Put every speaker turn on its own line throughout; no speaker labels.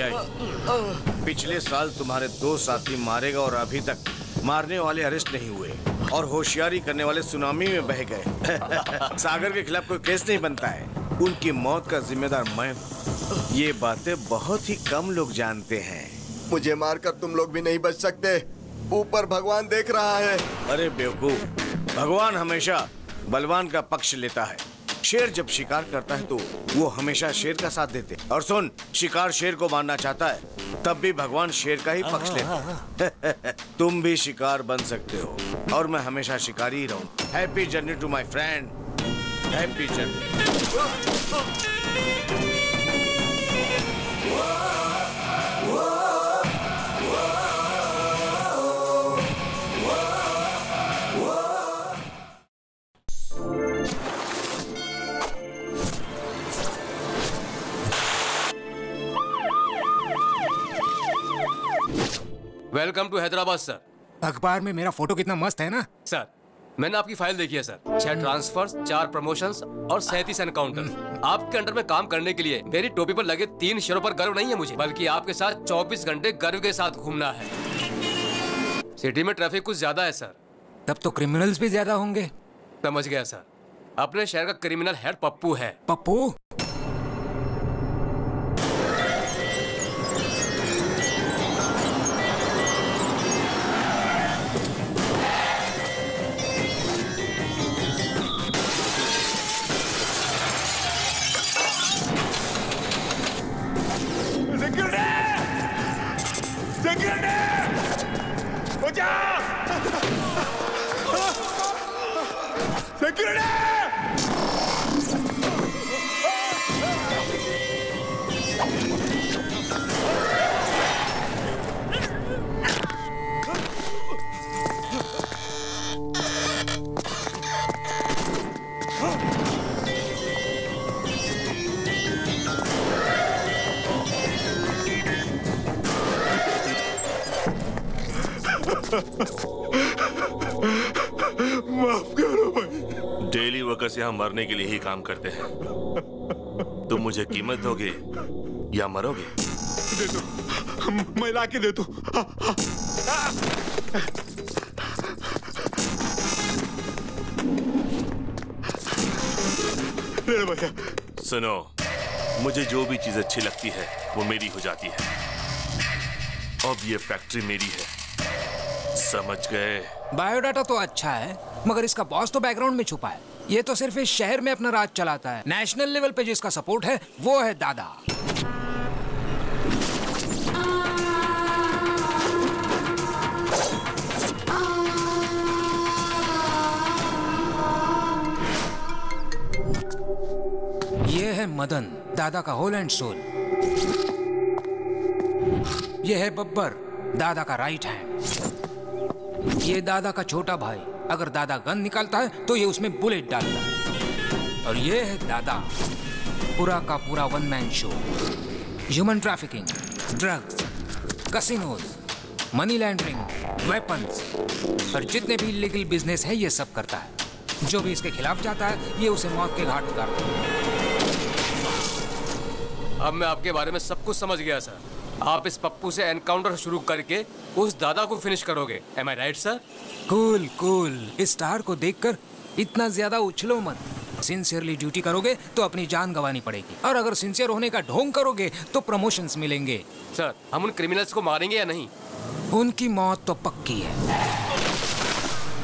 आई। पिछले साल तुम्हारे 2 साथी मारे गए और अभी तक मारने वाले अरेस्ट नहीं हुए और होशियारी करने वाले सुनामी में बह गए। सागर के खिलाफ कोई केस नहीं बनता है, उनकी मौत का जिम्मेदार मैं हूँ। ये बातें बहुत ही कम लोग जानते हैं।
मुझे मारकर तुम लोग भी नहीं बच सकते, ऊपर भगवान देख रहा है।
अरे बेवकूफ, भगवान हमेशा बलवान का पक्ष लेता है। शेर जब शिकार करता है तो वो हमेशा शेर का साथ देते। और सुन, शिकार शेर को मारना चाहता है तब भी भगवान शेर का ही पक्ष लेते हैं। तुम भी शिकार बन सकते हो और मैं हमेशा शिकारी ही रहूं। Happy journey to my friend, happy journey.
Welcome to Hyderabad sir.
अखबार में मेरा फोटो कितना मस्त है ना
सर। मैंने आपकी फाइल देखी है सर। 6 ट्रांसफर्स, 4 प्रमोशंस और 37 एनकाउंटर। आपके अंडर में काम करने के लिए मेरी टोपी पर लगे 3 शेरों पर गर्व नहीं है मुझे, बल्कि आपके साथ 24 घंटे गर्व के साथ घूमना है। सिटी में ट्रैफिक कुछ ज्यादा है सर।
तब तो क्रिमिनल्स भी ज्यादा होंगे।
समझ गया सर। अपने शहर का क्रिमिनल हेड पप्पू है।
पप्पू?
माफ करो भाई। डेली वर्कर्स यहाँ मरने के लिए ही काम करते हैं। तुम मुझे कीमत दोगे या मरोगे?
दे दो, मैं ला के दे दो। भैया
सुनो, मुझे जो भी चीज अच्छी लगती है वो मेरी हो जाती है। अब ये फैक्ट्री मेरी है, समझ गए?
बायोडाटा तो अच्छा है, मगर इसका बॉस तो बैकग्राउंड में छुपा है। ये तो सिर्फ इस शहर में अपना राज चलाता है। नेशनल लेवल पे जिसका सपोर्ट है वो है दादा। ये है मदन, दादा का होल एंड सोल। ये है बब्बर, दादा का राइट हैंड। ये दादा का छोटा भाई, अगर दादा गन निकालता है तो ये उसमें बुलेट डालता है। और ये है दादा, पूरा का पूरा one man show. Human trafficking, drugs, casinos, money laundering, weapons और जितने भी इलीगल बिजनेस है ये सब करता है। जो भी इसके खिलाफ जाता है ये उसे मौत के घाट उतारता है।
अब मैं आपके बारे में सब कुछ समझ गया सर। आप इस पप्पू से एनकाउंटर शुरू करके उस दादा को फिनिश करोगे। एम आई राइट सर?
Cool cool. इस स्टार को देखकर इतना ज्यादा उछलो मत। सिंसियरली ड्यूटी करोगे तो अपनी जान गंवानी पड़ेगी, और अगर सिंसियर होने का ढोंग करोगे तो प्रमोशंस मिलेंगे।
सर, हम उन क्रिमिनल्स को मारेंगे या नहीं?
उनकी मौत तो पक्की है।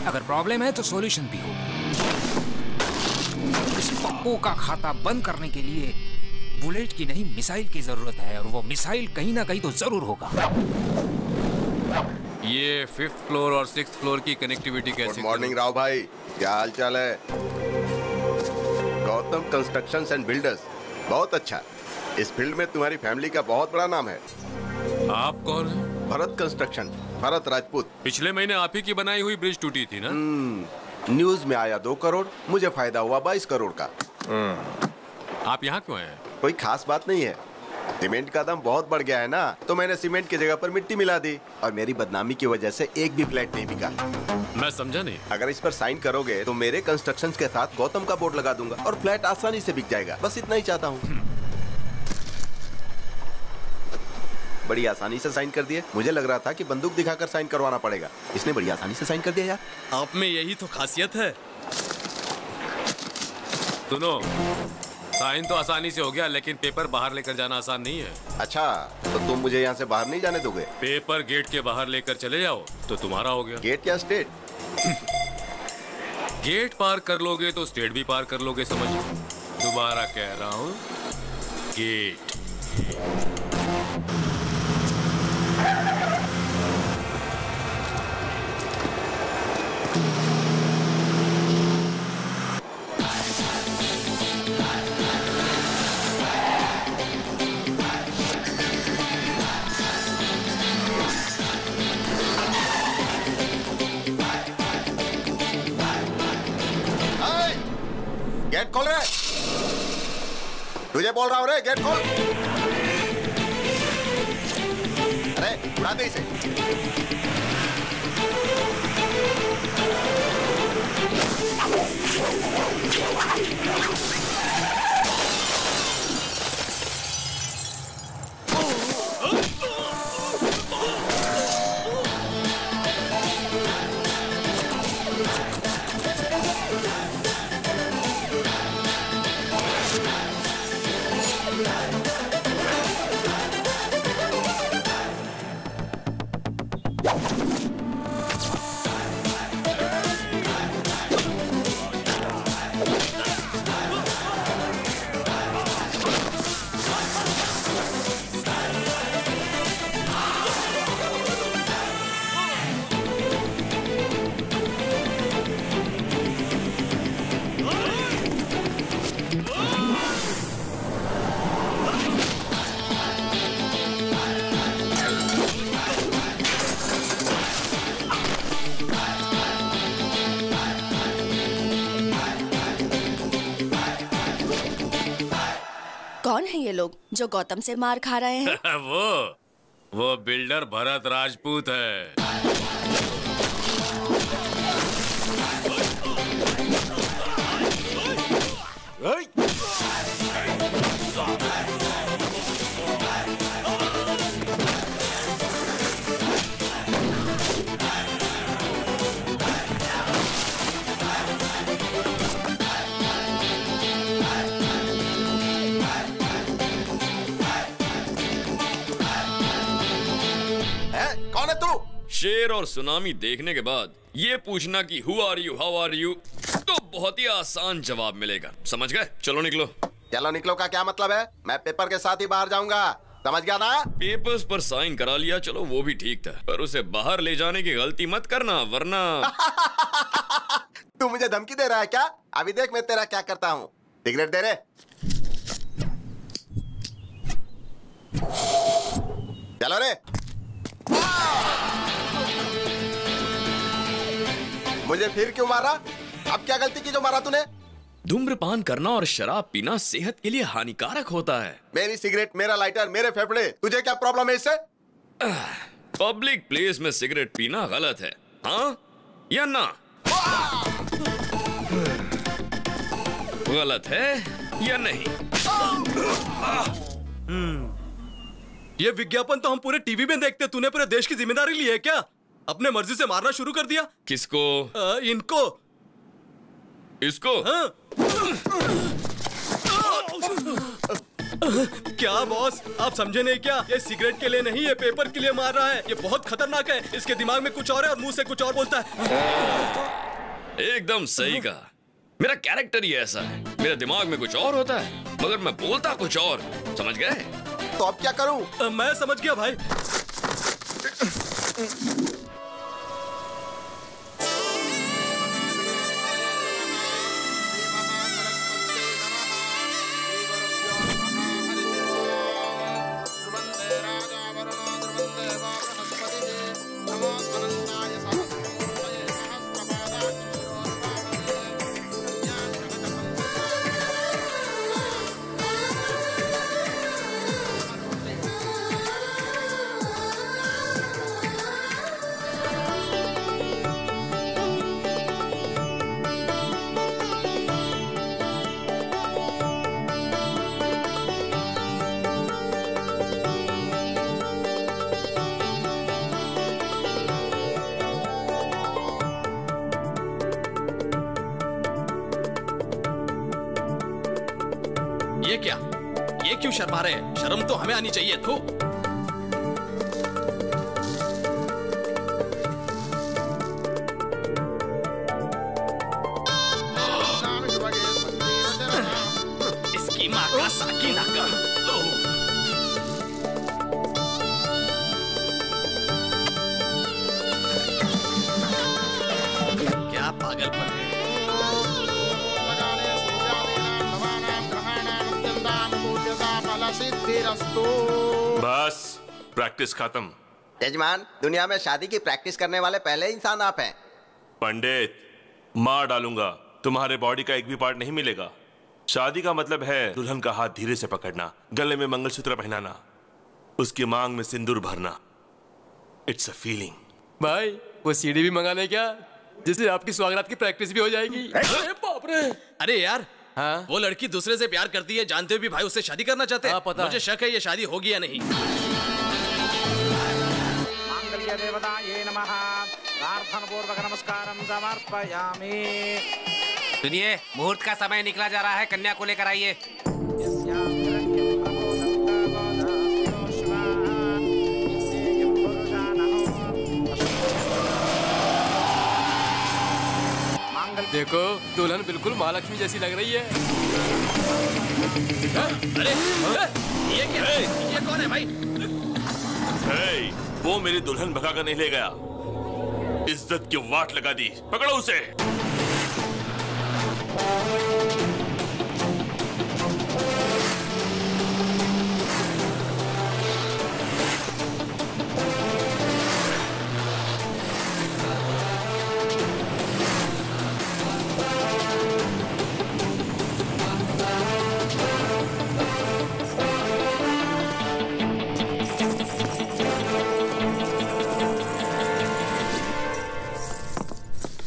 अगर प्रॉब्लम है तो सॉल्यूशन भी हो। इस पप्पू का खाता बंद करने के लिए बुलेट की नहीं मिसाइल की जरूरत है, और वो मिसाइल कहीं ना कहीं तो जरूर होगा।
ये 5th फ्लोर और 6th फ्लोर की कनेक्टिविटी कैसे?
गुड मॉर्निंग राव भाई, क्या हाल चाल है? गौतम कंस्ट्रक्शंस एंड बिल्डर्स, बहुत अच्छा। इस फील्ड में तुम्हारी फैमिली का बहुत बड़ा नाम है।
आप कौन हैं?
भरत कंस्ट्रक्शन, भरत राजपूत।
पिछले महीने आप ही की बनाई हुई ब्रिज टूटी थी ना?
न्यूज में आया 2 करोड़, मुझे फायदा हुआ 22 करोड़ का।
आप यहाँ क्यों आए?
कोई खास बात नहीं है। सीमेंट का दाम बहुत बढ़ गया है ना, तो मैंने सीमेंट की जगह पर मिट्टी मिला दी, और मेरी बदनामी की वजह से एक भी फ्लैट नहीं बिका।
मैं समझा नहीं।
अगर इस पर साइन करोगे तो मेरे कंस्ट्रक्शंस के साथ गौतम का बोर्ड लगा दूंगा और फ्लैट आसानी से बिक जाएगा। बस इतना ही चाहता हूँ। बड़ी आसानी से साइन कर दिए। मुझे लग रहा था कि बंदूक दिखाकर साइन करवाना पड़ेगा, इसने बड़ी आसानी से साइन कर दिया यार।
आप में यही तो खासियत है।
सुनो, साइन तो आसानी से हो गया, लेकिन पेपर बाहर लेकर जाना आसान नहीं है।
अच्छा, तो तुम मुझे यहाँ से बाहर नहीं जाने दोगे?
पेपर गेट के बाहर लेकर चले जाओ तो तुम्हारा हो गया।
गेट या स्टेट?
गेट पार कर लोगे तो स्टेट भी पार कर लोगे, समझ लो। दोबारा कह रहा हूँ, गेट।
गेट खोल रे, तुझे बोल रहा हूँ रे, गेट खोल। अरे उड़ा दे इसे।
कौन है ये लोग जो गौतम से मार खा रहे हैं?
वो बिल्डर भरत राजपूत है।
कौन है तू?
शेर और सुनामी देखने के बाद ये पूछना कि who are you, how are you, तो बहुत ही आसान जवाब मिलेगा। समझ गए? चलो निकलो।
चलो निकलो का क्या मतलब है? मैं पेपर के साथ ही बाहर जाऊंगा, समझ गया ना?
पेपर्स पर साइन करा लिया, चलो वो भी ठीक था, पर उसे बाहर ले जाने की गलती मत करना, वरना
तू मुझे धमकी दे रहा है क्या? अभी देख मैं तेरा क्या करता हूँ। सिगरेट दे रे। चलो रे। मुझे फिर क्यों मारा? अब क्या गलती की जो मारा तूने?
धूम्रपान करना और शराब पीना सेहत के लिए हानिकारक होता है।
मेरी सिगरेट, मेरा लाइटर, मेरे फेफड़े, तुझे क्या प्रॉब्लम है इससे?
पब्लिक प्लेस में सिगरेट पीना गलत है, हाँ या ना? गलत है या नहीं?
ये विज्ञापन तो हम पूरे टीवी में देखते, तूने पूरे देश की जिम्मेदारी ली है क्या? अपने मर्जी से मारना शुरू कर दिया।
किसको?
इनको।
इसको?
हाँ। क्या बॉस, आप समझे नहीं क्या? ये सिगरेट के लिए नहीं, ये पेपर के लिए मार रहा है। ये बहुत खतरनाक है। इसके दिमाग में कुछ और है और मुंह से कुछ और बोलता है।
एकदम सही कहा। मेरा कैरेक्टर ही ऐसा है, मेरे दिमाग में कुछ और होता है मगर मैं बोलता कुछ और। समझ गए?
तो अब क्या करूं?
मैं समझ गया भाई। ये क्या? ये क्यों शर्मा रहे हैं? शर्म तो हमें आनी चाहिए। थू। इसकी माँ का साकिना का। क्या पागलपन है।
बस प्रैक्टिस खत्म।
यजमान, दुनिया में शादी की प्रैक्टिस करने वाले पहले इंसान आप हैं।
पंडित, मार डालूंगा, तुम्हारे बॉडी का एक भी पार्ट नहीं मिलेगा। शादी का मतलब है दुल्हन का हाथ धीरे से पकड़ना, गले में मंगलसूत्र पहनाना, उसकी मांग में सिंदूर भरना। It's a feeling.
भाई वो सीडी भी मंगा ले क्या, जिससे आपकी स्वागत की प्रैक्टिस भी हो जाएगी।
अरे बाप रे। अरे यार,
हाँ?
वो लड़की दूसरे से प्यार करती है, जानते हुए भी भाई उससे शादी करना चाहते हैं।
पता
मुझे शक है ये शादी होगी या नहीं।
मांगल्य देवताये नमः। प्रार्थना पूर्वक नमस्कारं समर्पयामि।
सुनिए, मुहूर्त का समय निकला जा रहा है, कन्या को लेकर आइए।
देखो दुल्हन बिल्कुल महालक्ष्मी जैसी लग रही है।
अरे ये क्या है? ये कौन है भाई?
वो मेरी दुल्हन भगा कर नहीं ले गया, इज्जत की वाट लगा दी। पकड़ो उसे।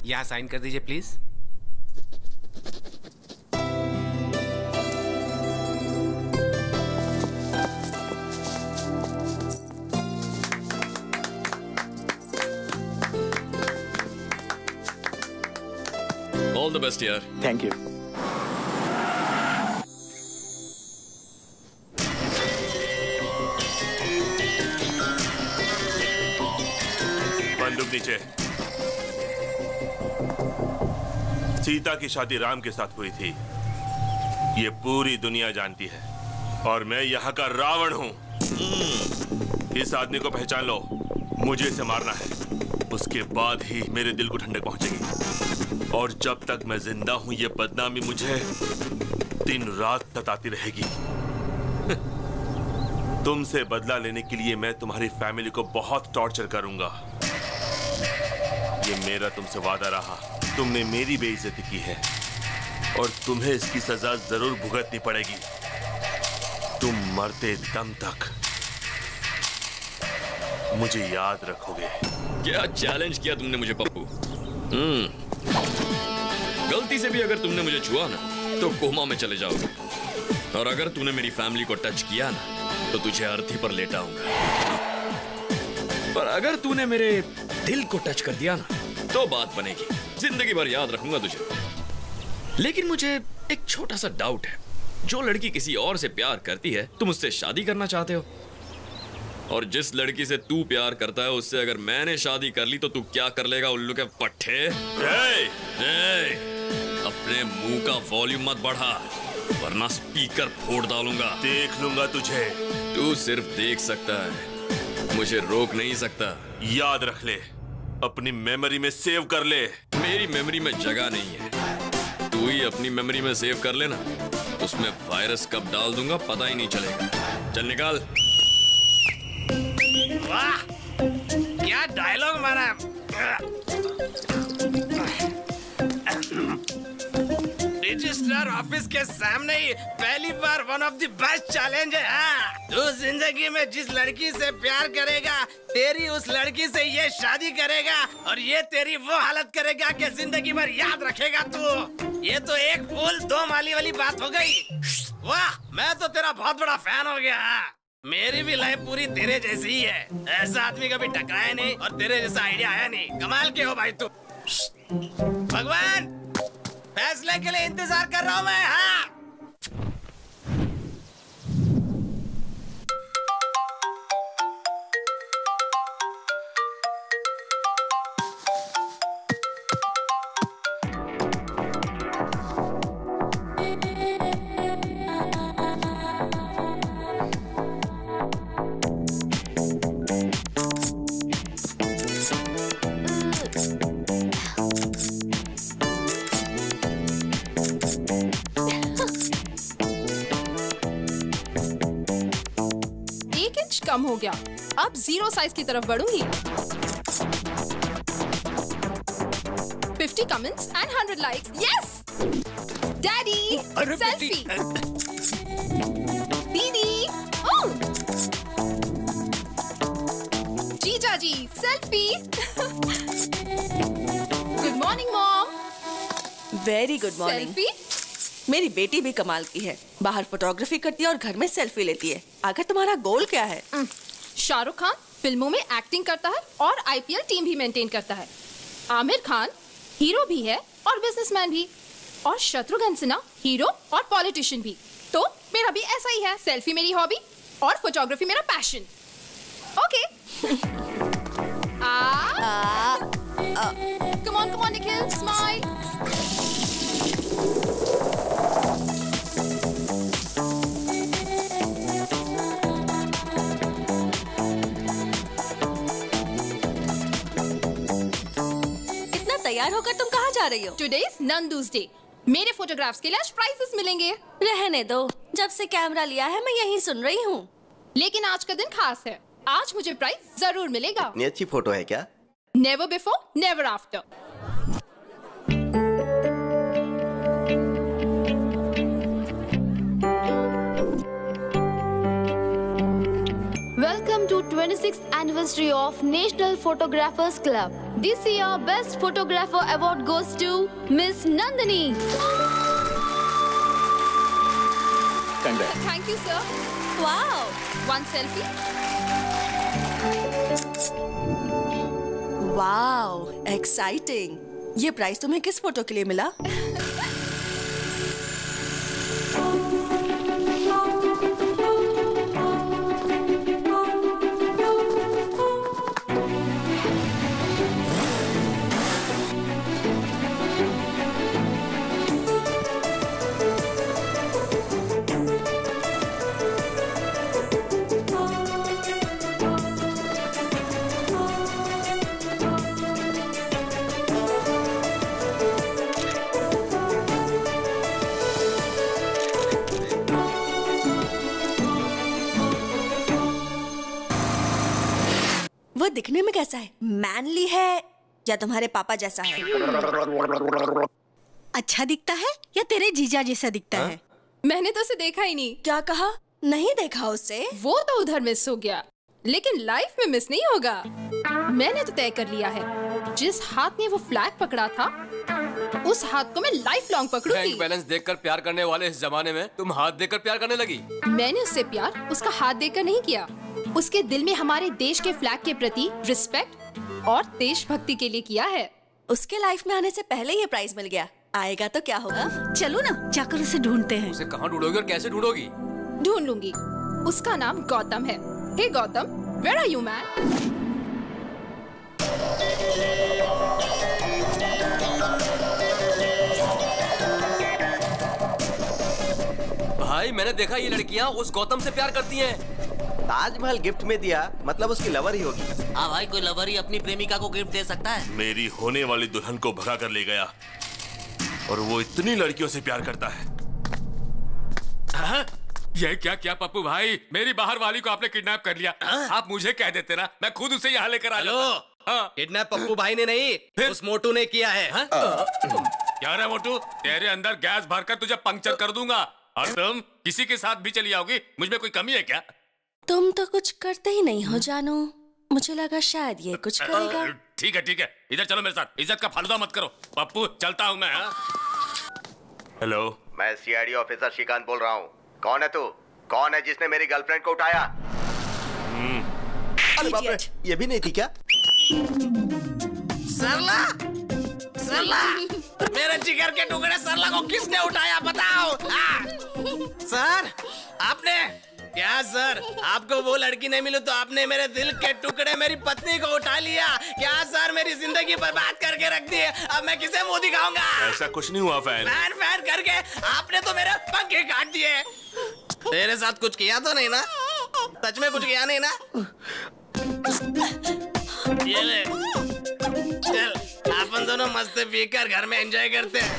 यहाँ साइन कर दीजिए प्लीज।
ऑल द बेस्ट यार।
Thank you.
बंदूक नीचे। सीता की शादी राम के साथ हुई थी, ये पूरी दुनिया जानती है, और मैं यहाँ का रावण हूँ। इस आदमी को पहचान लो, मुझे इसे मारना है, उसके बाद ही मेरे दिल को ठंडक पहुंचेगी। और जब तक मैं जिंदा हूं ये बदनामी मुझे दिन रात सताती रहेगी। तुमसे बदला लेने के लिए मैं तुम्हारी फैमिली को बहुत टॉर्चर करूंगा। ये मेरा तुमसे वादा रहा। तुमने मेरी बेइज्जती की है और तुम्हें इसकी सजा जरूर भुगतनी पड़ेगी, तुम मरते दम तक मुझे याद रखोगे।
क्या चैलेंज किया तुमने मुझे पप्पू। गलती से भी अगर तुमने मुझे छुआ ना तो कोमा में चले जाओगे, और अगर तूने मेरी फैमिली को टच किया ना तो तुझे अर्थी पर लेटाऊंगा। पर अगर तूने मेरे दिल को टच कर दिया ना तो बात बनेगी, जिंदगी भर याद रखूंगा तुझे। लेकिन मुझे एक छोटा सा डाउट है, जो लड़की किसी और से प्यार करती है तुम उससे शादी करना चाहते हो, और जिस लड़की से तू प्यार करता है उससे अगर मैंने शादी कर ली तो तू क्या कर लेगा उल्लू के पट्टे? अपने मुंह का वॉल्यूम मत बढ़ा वरना स्पीकर फोड़ डालूंगा।
देख लूंगा तुझे।
तू सिर्फ देख सकता है, मुझे रोक नहीं सकता।
याद रख ले, अपनी मेमोरी में सेव कर ले।
मेरी मेमोरी में जगह नहीं है, तू ही अपनी मेमोरी में सेव कर लेना, उसमें वायरस कब डाल दूंगा पता ही नहीं चलेगा। चल निकाल।
वाह क्या डायलॉग मारा। रजिस्ट्रार ऑफिस के सामने ही पहली बार one of the best challenge है। तू जिंदगी में जिस लड़की से प्यार करेगा तेरी उस लड़की से ये शादी करेगा, और ये तेरी वो हालत करेगा कि जिंदगी भर याद रखेगा तू। ये तो एक फूल दो माली वाली बात हो गई। वाह मैं तो तेरा बहुत बड़ा फैन हो गया। मेरी भी लाइफ पूरी तेरे जैसी ही है, ऐसा आदमी कभी टकराया नहीं और तेरे जैसा आइडिया आया नहीं। कमाल के हो भाई तू। भगवान फैसले के लिए इंतजार कर रहा हूँ मैं। हाँ
कम हो गया। अब 0 साइज की तरफ बढ़ूंगी। 50 comments and 100 likes. Yes daddy, selfie. दीदी, जीजा जी, selfie. Good morning mom.
Very good morning.
Selfie?
मेरी बेटी भी कमाल की है, बाहर फोटोग्राफी करती है और घर में सेल्फी लेती है। आखिर तुम्हारा गोल क्या है?
शाहरुख खान फिल्मों में एक्टिंग करता है और IPL टीम भी मेंटेन करता है। आमिर खान हीरो भी है और बिजनेसमैन भी, और शत्रुघ्न सिन्हा हीरो और पॉलिटिशियन भी। तो मेरा भी ऐसा ही है, सेल्फी मेरी हॉबी और फोटोग्राफी मेरा passion. Okay. Come on Nikhil, smile.
तैयार होकर तुम कहाँ जा रही हो?
Today's Nandu's Day। मेरे फोटोग्राफ्स के लिए आज प्राइजेस मिलेंगे।
रहने दो, जब से कैमरा लिया है मैं यही सुन रही हूँ।
लेकिन आज का दिन खास है, आज मुझे प्राइज जरूर मिलेगा।
इतनी अच्छी फोटो है क्या?
Never before, never after।
Welcome to 26th anniversary of National Photographers Club. This year, Best Photographer Award goes to Miss Nandini.
Congrats. Thank you, sir.
Wow.
One selfie.
Wow, exciting. ये prize तुम्हें किस photo के लिए मिला? वो दिखने में कैसा है? मैनली है या तुम्हारे पापा जैसा है?
अच्छा दिखता है या तेरे जीजा जैसा दिखता है?
मैंने तो उसे देखा ही नहीं।
क्या कहा? नहीं देखा उसे?
वो तो उधर मिस हो गया, लेकिन लाइफ में मिस नहीं होगा। मैंने तो तय कर लिया है, जिस हाथ ने वो फ्लैग पकड़ा था उस हाथ को मैं लाइफ लॉन्ग पकड़ूंगी।
बैंक बैलेंस देखकर प्यार करने वाले इस जमाने में तुम हाथ देकर प्यार करने लगी।
मैंने उससे प्यार उसका हाथ देकर नहीं किया, उसके दिल में हमारे देश के फ्लैग के प्रति रिस्पेक्ट और देशभक्ति के लिए किया है।
उसके लाइफ में आने से पहले ये प्राइज मिल गया, आएगा तो क्या होगा?
चलो ना जाकर उसे ढूंढते हैं।
उसे कहाँ ढूंढोगी और कैसे ढूंढोगी?
ढूंढ लूंगी। उसका नाम गौतम है। Hey Gautam, where are you man?
भाई मैंने देखा ये लड़कियाँ उस गौतम से प्यार करती हैं।
ताजमहल गिफ्ट में दिया मतलब उसकी लवर ही होगी।
हाँ भाई, कोई लवर ही अपनी प्रेमिका को गिफ्ट दे सकता है।
मेरी होने वाली दुल्हन को भगा कर ले गया और वो इतनी लड़कियों से प्यार करता है।
हाँ? ये क्या क्या पप्पू भाई, मेरी बाहर वाली को आपने किडनैप कर लिया। आप मुझे कह देते ना, मैं खुद उसे यहाँ लेकर आ जाता।
किडनैप पप्पू भाई ने नहीं, उस मोटू ने किया है।
क्या रे मोटू, तेरे अंदर गैस भरकर तुझे पंक्चर कर दूंगा। और तुम किसी के साथ भी चली आओगी, मुझ में कोई कमी है क्या?
तुम तो कुछ करते ही नहीं हो जानू, मुझे लगा शायद ये कुछ करेगा।
ठीक है ठीक है, इधर चलो मेरे साथ, इज्जत का फालूदा मत करो। पप्पू चलता हूँ मैं।
हेलो, मैं CID ऑफिसर श्रीकांत बोल रहा हूँ। कौन है तू? कौन है जिसने मेरी गर्लफ्रेंड को उठाया? अरे बाप रे, ये भी नहीं थी क्या?
सरला, सरला, मेरे जिगर के टुकड़े सरला को किसने उठाया बताओ? सर, आपने? क्या सर, आपको वो लड़की नहीं मिली तो आपने मेरे दिल के टुकड़े मेरी पत्नी को उठा लिया? क्या सर, मेरी जिंदगी बर्बाद करके रख दी है? अब मैं किसे मुंह दिखाऊंगा?
ऐसा कुछ नहीं हुआ फैन।
फैन फैन करके आपने तो मेरे पंखे काट दिए। तेरे साथ कुछ किया तो नहीं ना? सच में कुछ किया नहीं ना? ये ले, चल अपन दोनों मस्त पीकर घर में एंजॉय करते हैं।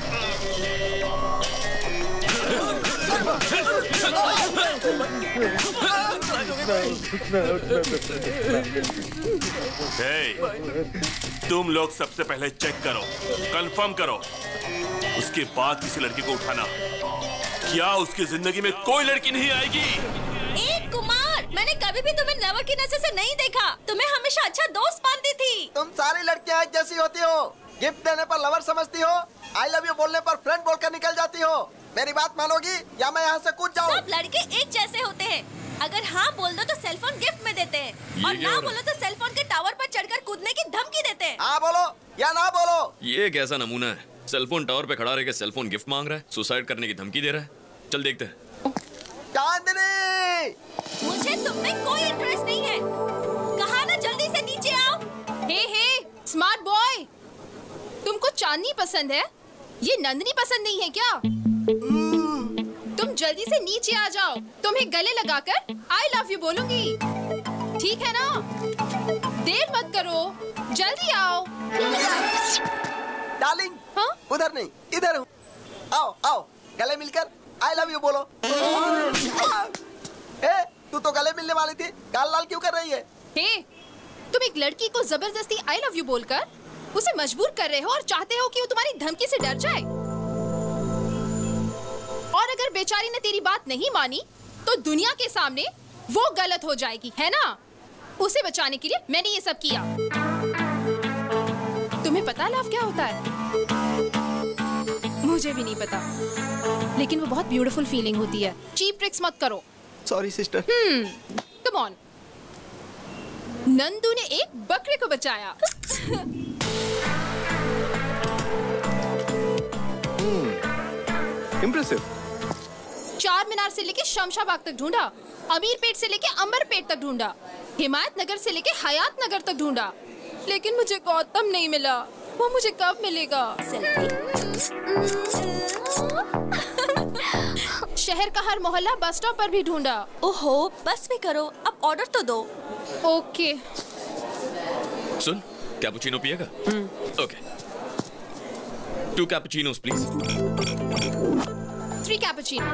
तुम लोग सबसे पहले चेक करो, कंफर्म करो, उसके बाद किसी लड़की को उठाना। क्या उसकी जिंदगी में कोई लड़की नहीं आएगी?
एक कुमार, मैंने कभी भी तुम्हें लवर की नजर से नहीं देखा। तुम्हें हमेशा अच्छा दोस्त मानती थी।
तुम सारी लड़कियां एक जैसी होती हो। गिफ्ट देने पर लवर समझती हो, आई लव यू बोलने पर फ्रेंड बोलकर निकल जाती हो। मेरी बात मानोगी या मैं यहाँ से कूद जाऊँ?
सब लड़के एक जैसे होते हैं। अगर हाँ बोल दो तो सेलफोन गिफ्ट में देते हैं और ना बोलो तो सेलफोन के टावर पर चढ़कर कूदने की धमकी देते हैं।
हाँ बोलो या ना बोलो।
ये कैसा नमूना है? सेलफोन टावर पे खड़ा रह के सेलफोन गिफ्ट मांग रहा है, सुसाइड करने की धमकी दे रहा है। चल देखते हैं।
चांदनी,
मुझे तुम में कोई इंटरेस्ट नहीं है। कहा ना जल्दी से नीचे आओ।
हे स्मार्ट बॉय, तुमको चांदनी पसंद है, ये नंदनी पसंद नहीं है क्या? तुम जल्दी से नीचे आ जाओ, तुम्हें गले लगाकर आई लव यू बोलूंगी, ठीक है ना? देर मत करो, जल्दी आओ।
डार्लिंग, हाँ? उधर नहीं, इधर हूँ। आओ आओ, गले मिलकर आई लव यू बोलो। तू तो गले मिलने वाली थी, गाल लाल क्यों कर रही है?
तुम एक लड़की को जबरदस्ती आई लव यू बोलकर उसे मजबूर कर रहे हो और चाहते हो कि वो तुम्हारी धमकी से डर जाए। और अगर बेचारी ने तेरी बात नहीं मानी तो दुनिया के सामने वो गलत हो जाएगी, है ना? उसे बचाने के लिए मैंने ये सब किया। तुम्हें पता लव क्या होता है? मुझे भी नहीं पता, लेकिन वो बहुत ब्यूटीफुल फीलिंग होती है। चीप ट्रिक्स मत करो।
Sorry sister.
Come on. Nandu ने एक बकरे को बचाया।
इम्प्रेसिव।
चार मीनार से लेके शमशाबाग तक ढूंढा, अमीर पेट से लेके अंबर पेट तक ढूंढा, हिमायत नगर से लेके हयात नगर तक ढूंढा, लेकिन मुझे गौतम नहीं मिला। वो मुझे कब मिलेगा? शहर का हर मोहल्ला बस स्टॉप पर भी ढूंढा।
ओहो, बस भी करो, अब ऑर्डर तो दो।
ओके।
सुन, कैपुचिनो पिएगा? ओके। 2 cappuccinos please.
3 कैपुचिनो।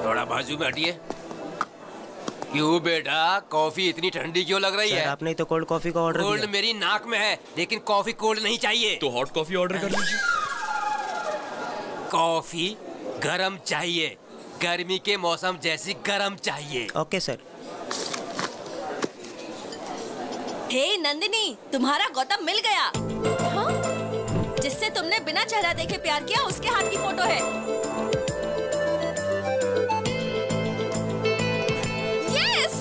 थोड़ा बाजू में हटिए। क्यों बेटा, कॉफी इतनी ठंडी क्यों लग रही है?
आपने तो कोल्ड कॉफी का ऑर्डर दिया।
कोल्ड मेरी नाक में है, लेकिन कॉफी कोल्ड नहीं चाहिए।
तो हॉट कॉफी ऑर्डर कर लीजिए।
कॉफी गरम चाहिए, गर्मी के मौसम जैसी गरम चाहिए।
Okay sir.
हे नंदिनी, तुम्हारा गौतम मिल गया। हाँ? जिससे तुमने बिना चेहरा देखे प्यार किया, उसके हाथ की फोटो है। यस।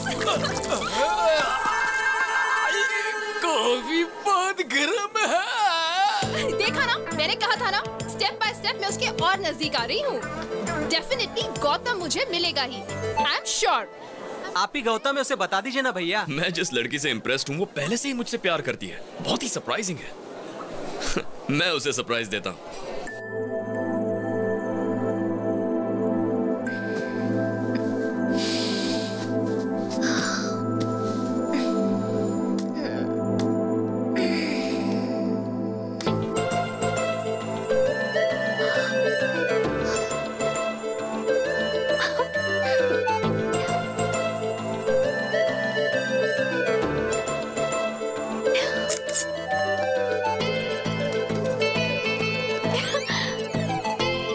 कॉफी बहुत गर्म है।
देखा ना, मैंने कहा था ना, स्टेप बाय स्टेप मैं उसके और नजदीक आ रही हूँ। डेफिनेटली गौतम मुझे मिलेगा ही, आई एम श्योर।
आप ही गौतम है, उसे बता दीजिए ना भैया।
मैं जिस लड़की से इम्प्रेस्ड हूँ वो पहले से ही मुझसे प्यार करती है। बहुत ही सरप्राइजिंग है। मैं उसे सरप्राइज देता हूँ।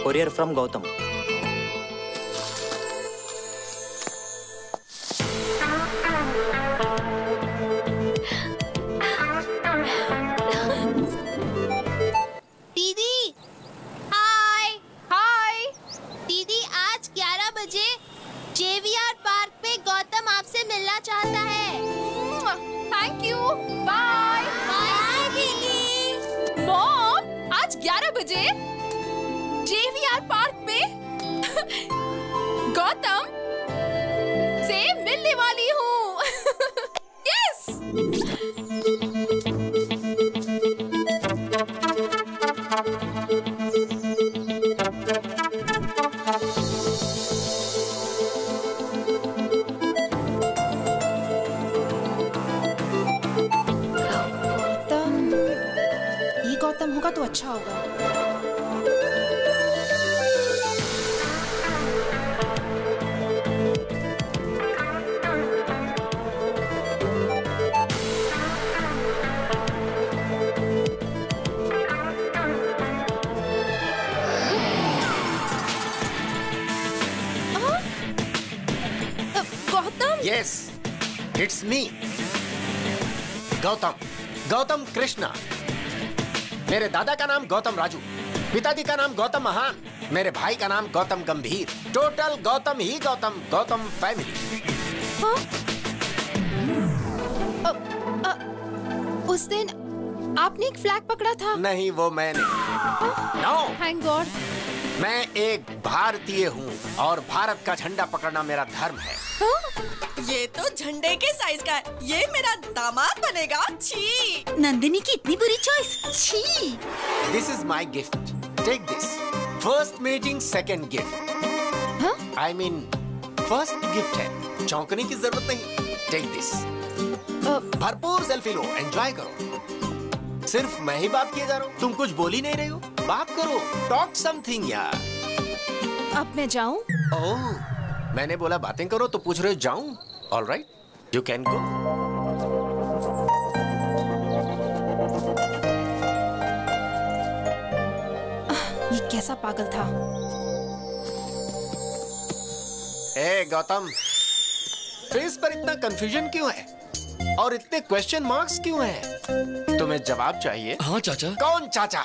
Courier from Gautam.
दीदी, हाय हाय। दीदी, आज 11 बजे JVR पार्क पे गौतम आपसे मिलना चाहता है। थैंक यू, बाय बाय दीदी। मॉम, आज 11 बजे JVR पार्क में गौतम से मिलने वाली हूँ। यस। गौतम, ये गौतम होगा तो अच्छा होगा।
Yes, it's me Gautam, Gautam Krishna. मेरे दादा का नाम गौतम राजू, पिताजी का नाम गौतम महान, मेरे भाई का नाम गौतम गंभीर। टोटल गौतम ही गौतम, गौतम फैमिली।
हाँ? उस दिन आपने एक फ्लैग पकड़ा था।
नहीं, वो मैंने। No,
thank God.
मैं एक भारतीय हूँ और भारत का झंडा पकड़ना मेरा धर्म है।
ये तो झंडे के साइज का है। ये मेरा दामाद बनेगा। छी।
नंदिनी की इतनी बुरी चॉइस। छी।
This is my gift, take this. First meeting second gift. I mean first gift है, चौंकने की जरूरत नहीं। Take this. भरपूर सेल्फी लो, एंजॉय करो। सिर्फ मैं ही बात किए जा रहा हूँ, तुम कुछ बोल ही नहीं रही हो। बात करो, टॉक समथिंग यार।
अब मैं जाऊँ?
ओह, मैंने बोला बातें करो तो पूछ रहे हो जाऊं? All right, you can go.
ये कैसा पागल था?
ए गौतम, फेस पर इतना कंफ्यूजन क्यों है और इतने क्वेश्चन मार्क्स क्यों हैं? तुम्हें जवाब चाहिए?
हाँ चाचा।
कौन चाचा?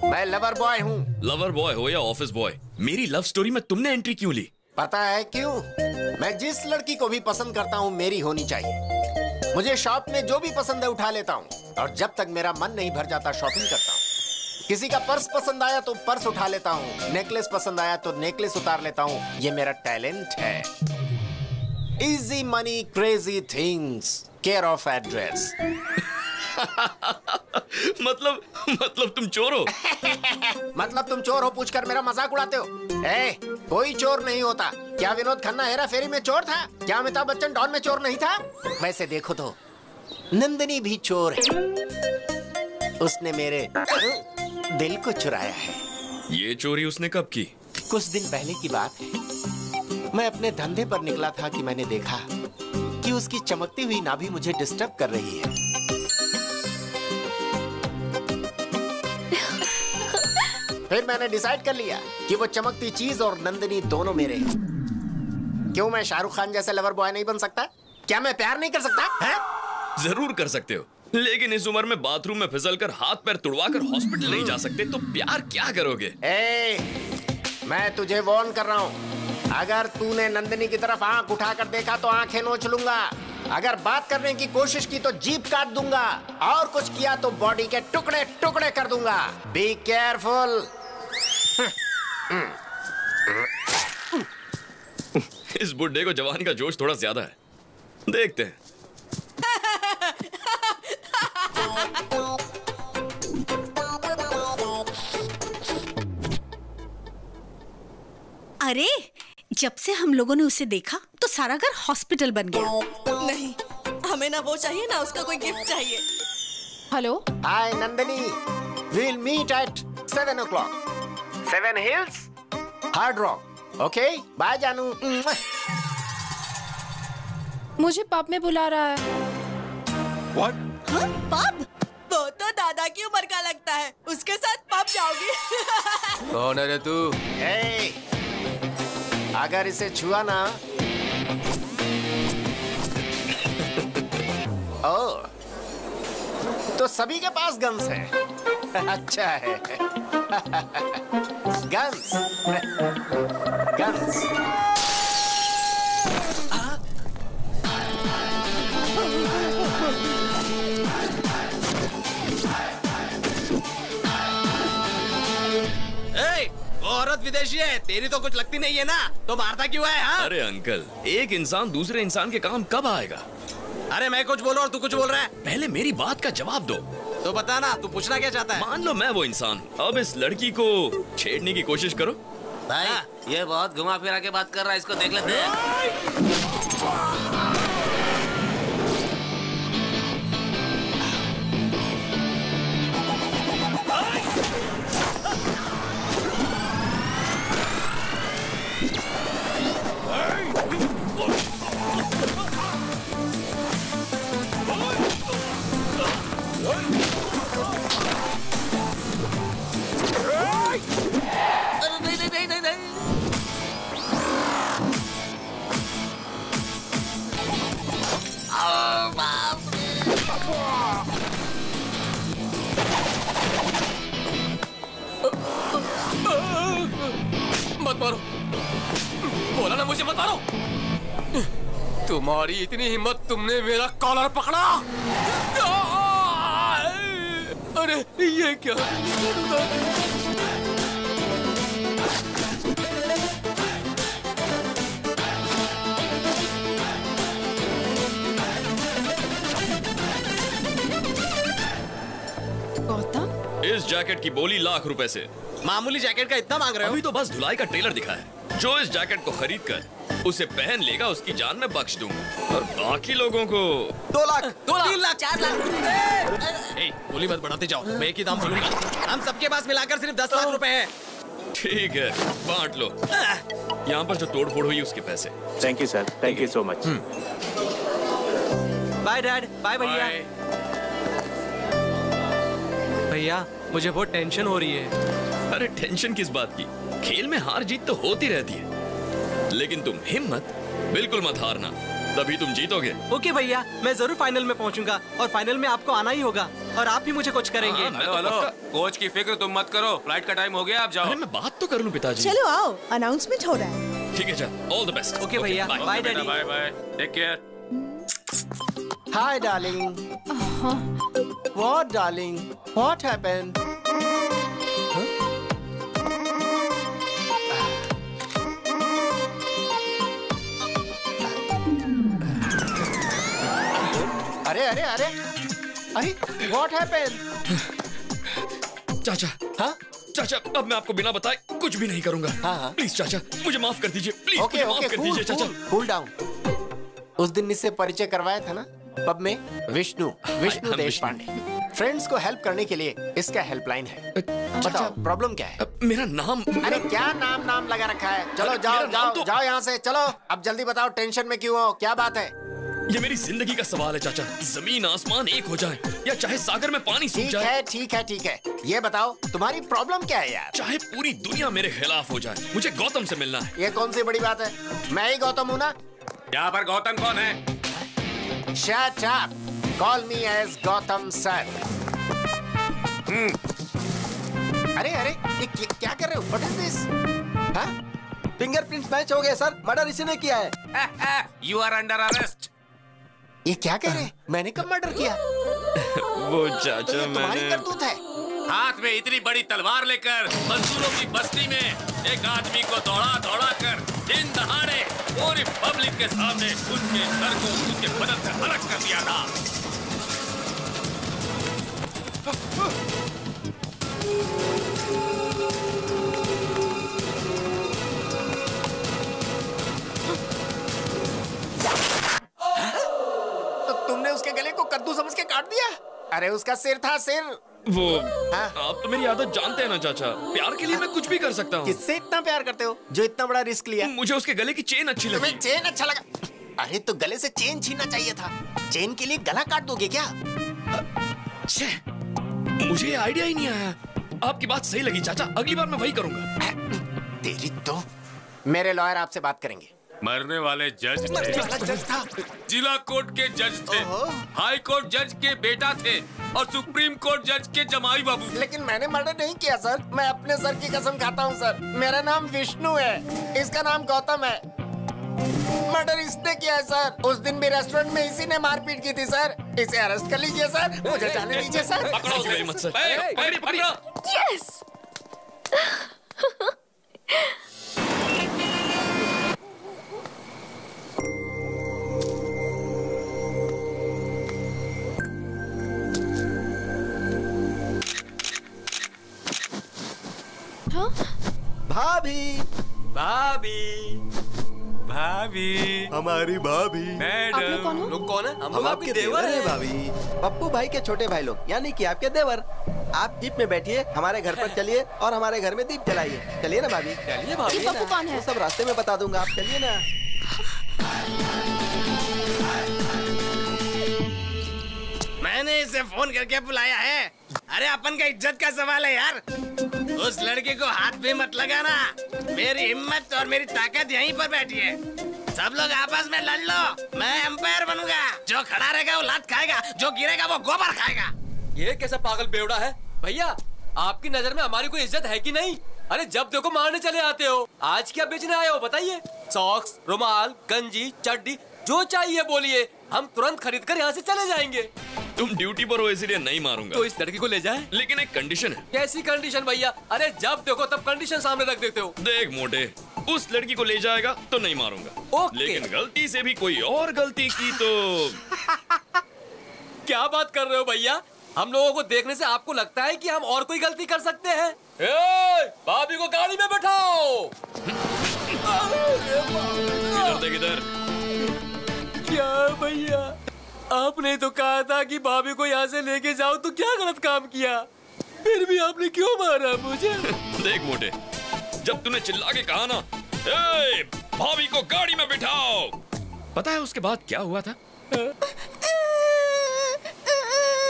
मैं लवर बॉय हूँ।
लवर बॉय हो या ऑफिस बॉय, मेरी लव स्टोरी में तुमने एंट्री क्यों ली?
पता है क्यों? मैं जिस लड़की को भी पसंद करता हूँ मेरी होनी चाहिए। मुझे शॉप में जो भी पसंद है उठा लेता हूँ और जब तक मेरा मन नहीं भर जाता शॉपिंग करता हूँ। किसी का पर्स पसंद आया तो पर्स उठा लेता हूँ, नेकलेस पसंद आया तो नेकलेस उतार लेता हूँ। ये मेरा टैलेंट है। Easy money crazy things, care of address.
मतलब तुम चोर हो?
मतलब तुम चोर हो पूछकर मेरा मजाक उड़ाते हो? कोई चोर नहीं होता। क्या विनोद खन्ना हेरा फेरी में चोर था? क्या अमिताभ बच्चन डॉन में चोर नहीं था? वैसे देखो तो नंदिनी भी चोर है। उसने मेरे दिल को चुराया है।
ये चोरी उसने कब की?
कुछ दिन पहले की बात है। मैं अपने धंधे पर निकला था कि मैंने देखा कि उसकी चमकती हुई नाभि मुझे डिस्टर्ब कर रही है। फिर मैंने डिसाइड कर लिया कि वो चमकती चीज और नंदिनी दोनों मेरे हैं। क्यों मैं शाहरुख खान जैसे लवर बॉय नहीं बन सकता? क्या मैं प्यार नहीं कर सकता है?
जरूर कर सकते हो, लेकिन इस उम्र में बाथरूम में फिसलकर हाथ पैर तुड़वाकर हॉस्पिटल नहीं जा सकते तो प्यार क्या करोगे?
मैं तुझे वार्न कर रहा हूँ, अगर तूने नंदिनी की तरफ आंख उठाकर देखा तो आंखें नोच लूंगा। अगर बात करने की कोशिश की तो जीभ काट दूंगा और कुछ किया तो बॉडी के टुकड़े टुकड़े कर दूंगा। Be careful.
इस बुड्ढे को जवानी का जोश थोड़ा ज्यादा है, देखते हैं।
अरे, जब से हम लोगों ने उसे देखा तो सारा घर हॉस्पिटल बन गया।
नहीं, हमें ना वो चाहिए ना उसका कोई गिफ्ट चाहिए।
Hello,
hi Nandini, we'll meet at 7 o'clock. 7 Hills, Hard Rock. Okay, bye जानू।
मुझे पब में बुला रहा है।
What?
हाँ, पब? वो तो दादा की उम्र का लगता है, उसके साथ पब जाओगी?
कौन है रे तू?
अगर इसे छुआ ना ओ, तो सभी के पास गन्स है। अच्छा है। Guns guns.
औरत विदेशी है, तेरी तो कुछ लगती नहीं है ना, तो मारता क्यों है? हाँ?
अरे अंकल, एक इंसान दूसरे इंसान के काम कब आएगा?
अरे मैं कुछ बोल रहा हूँ, तू कुछ बोल रहा है।
पहले मेरी बात का जवाब दो।
तो बता ना, तू पूछना क्या चाहता है?
मान लो मैं वो इंसान हूँ, अब इस लड़की को छेड़ने की कोशिश करो।
भाई ये बहुत घुमा फिरा के बात कर रहा है, इसको देख लेते हैं।
मारो, बोला ना मुझे मत मारो। तुम्हारी इतनी हिम्मत, तुमने मेरा कॉलर पकड़ा। अरे ये क्या?
गौतम, इस जैकेट की बोली लाख रुपए से।
मामूली जैकेट का इतना मांग रहे हो?
अभी तो बस धुलाई का ट्रेलर दिखा है। जो इस जैकेट को खरीद कर उसे पहन लेगा, उसकी जान मैं बख्श दूंगा। और बाकी लोगों को
2 लाख,
2 लाख,
3 लाख, 4 लाख।
बोली मत बढ़ाते जाओ, मैं एक ही दाम बोलूंगा।
हम सबके पास मिलाकर सिर्फ 10 लाख रुपए हैं।
ठीक है, बांट लो। यहाँ पर जो तोड़फोड़ हुई उसके पैसे।
Thank you sir, thank you so much.
Bye dad, bye भैया।
भैया मुझे बहुत टेंशन हो रही है।
अरे टेंशन किस बात की? खेल में हार जीत तो होती रहती है, लेकिन तुम हिम्मत बिल्कुल मत हारना, तभी तुम जीतोगे।
ओके भैया, मैं जरूर फाइनल में पहुंचूंगा और फाइनल में आपको आना ही होगा और आप ही मुझे कोच करेंगे।
कोच की फिक्र तुम मत करो, फ्लाइट का टाइम हो गया, आप जाओ।
अरे मैं बात तो कर लूं पिताजी।
चलो आओ, अनाउंसमेंट हो रहा है।
ठीक है, चल, ऑल द बेस्ट।
ओके भैया, bye daddy.
Bye bye, take care.
Hi darling. What darling? What happened? अरे अरे अरे अरे व्हाट हैपेंड?
चाचा।
हाँ
चाचा, अब मैं आपको बिना बताए कुछ भी नहीं करूंगा।
हाँ
प्लीज चाचा, मुझे माफ कर दीजिए। प्लीज
ओके
माफ कर दीजिए चाचा।
Cool down. उस दिन इससे परिचय करवाया था ना पब में। विष्णु देशपांडे। फ्रेंड्स को हेल्प करने के लिए इसका हेल्पलाइन है। बताओ प्रॉब्लम क्या है?
मेरा नाम।
अरे क्या नाम लगा रखा है? चलो जाओ जाओ जाओ यहाँ से, चलो। अब जल्दी बताओ, टेंशन में क्यों हो, क्या बात है?
ये मेरी जिंदगी का सवाल है चाचा। जमीन आसमान एक हो जाए या चाहे सागर में पानी सूख जाए।
ठीक है। ये बताओ तुम्हारी प्रॉब्लम क्या है यार?
चाहे पूरी दुनिया मेरे खिलाफ हो जाए, मुझे गौतम से मिलना है।
ये कौन सी बड़ी बात है? मैं ही गौतम हूँ ना।
यहाँ पर गौतम कौन है?
Shut up. Call me as Gautam sir. अरे ये क्या कर रहे हो? What is this? हाँ?
फिंगरप्रिंट्स मैच हो गए सर, मर्डर इसी ने किया है।
You are under arrest.
ये क्या कह रहे हैं? मैंने कब मर्डर किया?
वो चाचा,
ये तुम्हारी करतूत है।
हाथ में इतनी बड़ी तलवार लेकर मजदूरों की बस्ती में एक आदमी को दौड़ा कर दिन दहाड़े पूरी पब्लिक के सामने उसके सर को उसके बदन से अलग कर दिया था।
तो तुमने उसके गले को कद्दू समझ के काट दिया? अरे उसका सिर था, सिर।
वो आप तो मेरी आदत जानते हैं ना चाचा, प्यार के लिए मैं कुछ भी कर सकता हूँ।
किससे इतना प्यार करते हो जो इतना बड़ा रिस्क लिया?
मुझे उसके गले की चेन अच्छी लगी।
तुम्हें चेन अच्छा लगा? अरे तो गले से चेन छीनना चाहिए था। चेन के लिए गला काट दोगे क्या?
मुझे आइडिया ही नहीं आया। आपकी बात सही लगी चाचा, अगली बार मैं वही करूंगा।
तेरी तो। मेरे लॉयर आपसे बात करेंगे।
मरने वाले जज
था।
जिला कोर्ट के जज थे, हाई कोर्ट जज के बेटा थे और सुप्रीम कोर्ट जज के जमाई बाबू।
लेकिन मैंने मर्डर नहीं किया सर। मैं अपने सर की कसम खाता हूँ सर। मेरा नाम विष्णु है, इसका नाम गौतम है। मर्डर इसने किया है सर। उस दिन भी रेस्टोरेंट में इसी ने मारपीट की थी सर। इसे अरेस्ट कर लीजिए सर, मुझे जाने दीजिए सर।
पकड़ो उसे मत सर। पकड़ो।
यस।
भाभी
हमारी भाभी।
आप लोग कौन हो?
लोग कौन है?
हम आपके देवर हैं भाभी। पप्पू भाई के छोटे भाई लोग, यानी कि आपके देवर। आप जीप में बैठिए, हमारे घर पर चलिए और हमारे घर में दीप जलाइए। चलिए ना भाभी।
चलिए भाभी।
ये पप्पू कौन है?
वो सब रास्ते में बता दूंगा, आप चलिए ना।
मैंने इसे फोन करके बुलाया है। अरे अपन का इज्जत का सवाल है यार। उस लड़के को हाथ भी मत लगाना। मेरी हिम्मत और मेरी ताकत यहीं पर बैठी है। सब लोग आपस में लड़ लो, मैं एम्पायर बनूंगा। जो खड़ा रहेगा वो लात खाएगा, जो गिरेगा वो गोबर खाएगा।
ये कैसा पागल बेवड़ा है? भैया, आपकी नजर में हमारी कोई इज्जत है कि नहीं? अरे जब देखो मारने चले आते हो। आज क्या बेचने आए हो बताइए? सॉक्स, रुमाल, गंजी, चड्डी, जो चाहिए बोलिए, हम तुरंत खरीद कर यहाँ से चले जाएंगे।
तुम ड्यूटी पर हो इसलिए नहीं मारूंगा।
तो इस लड़की को ले जाए।
लेकिन एक कंडीशन है।
कैसी कंडीशन भैया? अरे जब देखो तब कंडीशन सामने रख देते हो।
देख मोटे, उस लड़की को ले जाएगा तो नहीं मारूंगा, लेकिन गलती से भी कोई और गलती की तो
क्या बात कर रहे हो भैया? हम लोगों को देखने से आपको लगता है कि हम और कोई गलती कर सकते हैं? भाभी को गाड़ी में बैठाओ।
किधर?
क्या भैया, आपने तो कहा था कि भाभी को यहाँ से लेके जाओ, तो क्या गलत काम किया? फिर भी आपने क्यों मारा मुझे?
देख मोटे, जब तूने चिल्ला के कहा ना, ए, भाभी को गाड़ी में बिठाओ, पता है उसके बाद क्या हुआ था?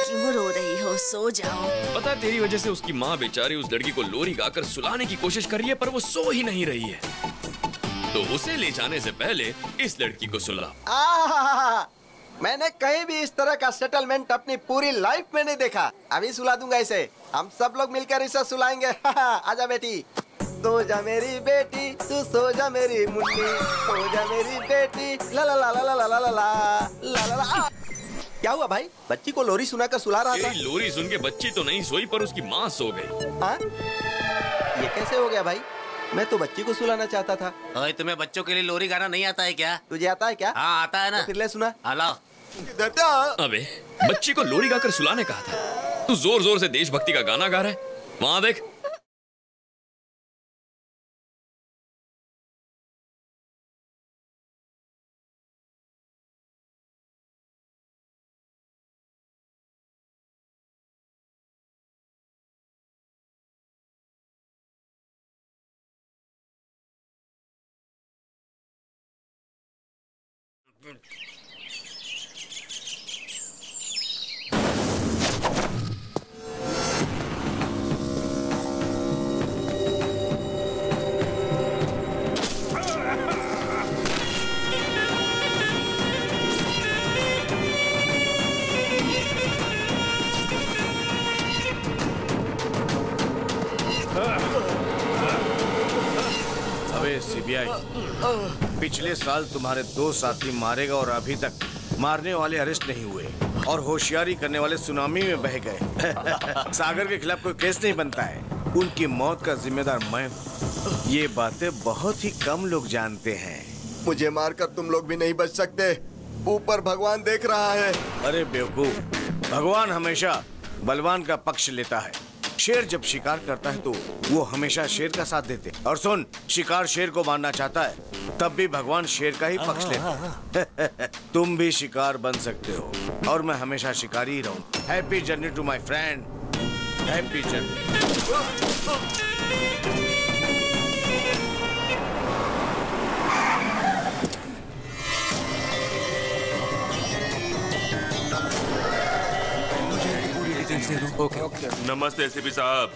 क्यों रो रही हो? सो जाओ।
पता है तेरी वजह से उसकी माँ बेचारी उस लड़की को लोरी गाकर सुलाने की कोशिश कर रही है, पर वो सो ही नहीं रही है। तो उसे ले जाने से पहले इस लड़की को सुला।
मैंने कहीं भी इस तरह का सेटलमेंट अपनी पूरी लाइफ में नहीं देखा। अभी सुला दूंगा इसे। हम सब लोग मिलकर इसे सुलाएंगे। आजा बेटी, सो जा मेरी बेटी, तू सो जा मेरी मुन्नी, सो जा मेरी बेटी, ला ला ला ला ला ला ला ला ला ला ला। क्या हुआ भाई? बच्ची को लोरी सुनाकर सुला रहा था।
लोरी सुन के बच्ची तो नहीं सोई, पर उसकी माँ सो गई।
हाँ? ये कैसे हो गया भाई? मैं तो बच्ची को सुलाना चाहता था।
ओए, तुम्हें बच्चों के लिए लोरी गाना नहीं आता है क्या?
तुझे आता है क्या?
हाँ आता है ना।
तो फिर ले सुना।
लाओ।
अबे बच्ची को लोरी गाकर सुलाने कहा था, तू जोर जोर से देशभक्ति का गाना गा रहा है। वहां देख।
सीबीआई, पिछले साल तुम्हारे 2 साथी मारे गए और अभी तक मारने वाले अरेस्ट नहीं हुए और होशियारी करने वाले सुनामी में बह गए। सागर के खिलाफ कोई केस नहीं बनता है। उनकी मौत का जिम्मेदार मैं हूँ। ये बातें बहुत ही कम लोग जानते हैं।
मुझे मारकर तुम लोग भी नहीं बच सकते। ऊपर भगवान देख रहा है।
अरे बेवकूफ, भगवान हमेशा बलवान का पक्ष लेता है। शेर जब शिकार करता है तो वो हमेशा शेर का साथ देते। और सुन, शिकार शेर को मारना चाहता है, तब भी भगवान शेर का ही पक्ष लेते हैं। तुम भी शिकार बन सकते हो और मैं हमेशा शिकारी ही रहूं। Happy journey to my friend, happy journey.
Okay. नमस्ते एसीपी साहब,